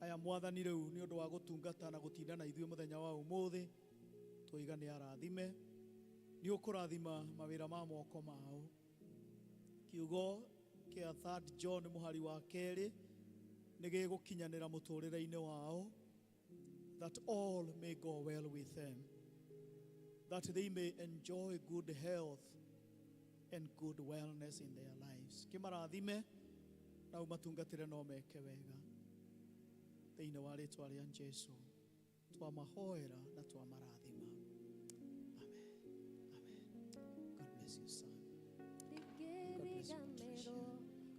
Aya Mwathani rĩu nĩ ũndũ wa gũtungata na gũtinda na ithuĩ mũthenya wa ũmũthĩ, tũiga nĩ arathime, nĩ ũkũrathima mawĩra ma moko mao. Kiugo kĩa 3 John mũhari wa 2 nĩ gĩgũkinyanĩra mũtũrĩre-inĩ wao, that all may go well with them, that they may enjoy good health and good wellness in their lives. Kimarathime na umatungatĩre no meke wega thĩinĩ wa rĩtwa rĩa Jesũ twamahoera na twamarathima. God bless you, son. Ngiriganĩrwo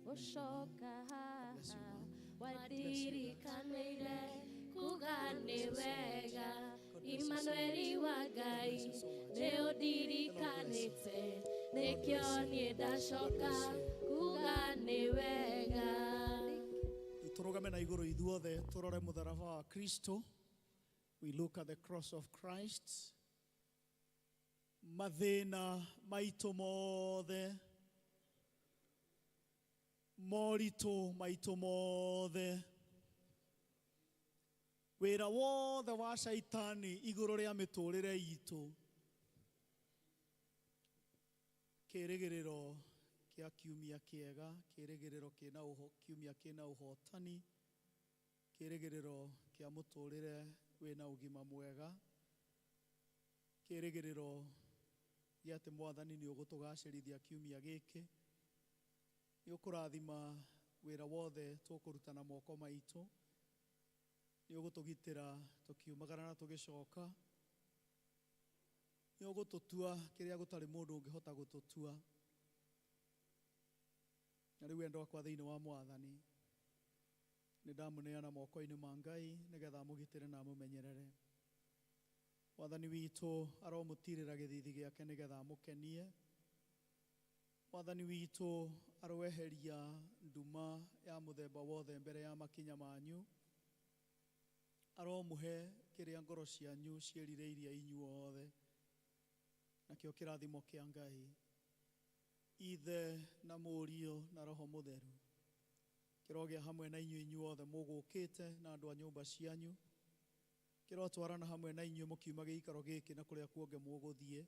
gũcoka haha wadirikanaire kuga nĩ wega Immanueli wa Ngai nĩ ũndirikanĩte nĩkĩo niĩ ndacoka kuga nĩ wega. Tũrũgame na igũrũ ithuothe tũrore mũtharaba wa Kristo. We look at the cross of Christ. Mathĩna maitũ mothe, moritũ maitũ mothe, wĩra wothe wa Shaitani igũrũ rĩa mĩtũrĩre itũ, kĩrĩgĩrĩro kĩa kiumia kĩega, kĩrĩgĩrĩro kĩna kiumia kĩna ũhotani, kĩrĩgĩrĩro kĩa mũtũrĩre wĩna ũgima mwega, kĩrĩgĩrĩro gĩa atĩ Mwathani nĩ ũgũtũgacĩrithia kiumia gĩkĩ, nĩ ũkũrathima wĩra wothe tũkũruta na moko maitũ, nĩ ũgũtũgitĩra tũkiumagara na tũgĩcoka, nĩ ũgũtũtua kĩrĩa gũtarĩ mũndũ ũngĩhota gũtũtua. Na rĩu enda kwa thĩinĩ wa Mwathani nĩ ndamũneana moko-inĩ ma Ngai nĩgetha amũgitĩre na amũmenyerere. Mwathani witũ aromũtirĩra gĩthithi gĩake nĩgetha amũkenie. Mwathani witũ aroeheria nduma ya mũthemba wothe mbere ya makinya manyu, aromũhe kĩrĩa ngoro cianyu ciĩrirĩirie inyuothe, nakĩo kĩrathimo kĩa Ngai Ithe na Mũriũ na Roho Mũtheru kĩrogĩa hamwe na inyuĩ inyuothe mũgũkĩte na andũ a nyũmba cianyu, kĩrotwarana hamwe na inyuĩ mũkiuma gĩikaro gĩkĩ na kũrĩa kuonge mũgũthiĩ.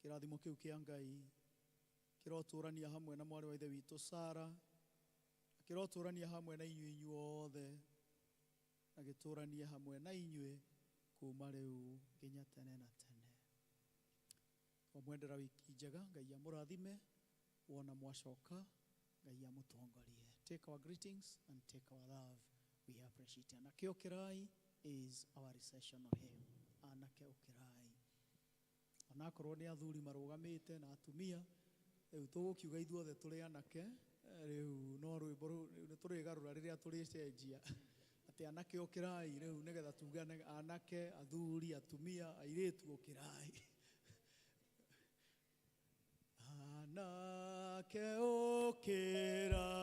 Kĩrathimo kĩu kĩa Ngai kĩrotũrania hamwe na mwarĩ wa ithe witũ Sara, kĩrotũrania hamwe na inyuĩ inyuothe, na gĩtũranie hamwe na inyuĩ kuma rĩu nginya tene na tene. Mwendera wiki njega, Ngai amũrathime, wona mwacoka, Ngai amũtongorie. Take our greetings and take our love. We appreciate it. Anake ũkĩrai is our recessional hymn. Anake ũkĩrai. Onakorwo nĩ athuri marũgamĩte na atumia, rĩu tũgũkiuga ithuothe tũrĩ anake, rĩu no rwĩmbo rũu nĩ tũrĩgarũra rĩrĩa tũrĩcenjia. Atĩ anake ũkĩrai rĩu nĩgetha tugane anake, athuri, atumia, airĩtu ũkĩrai. Anake ũkĩrai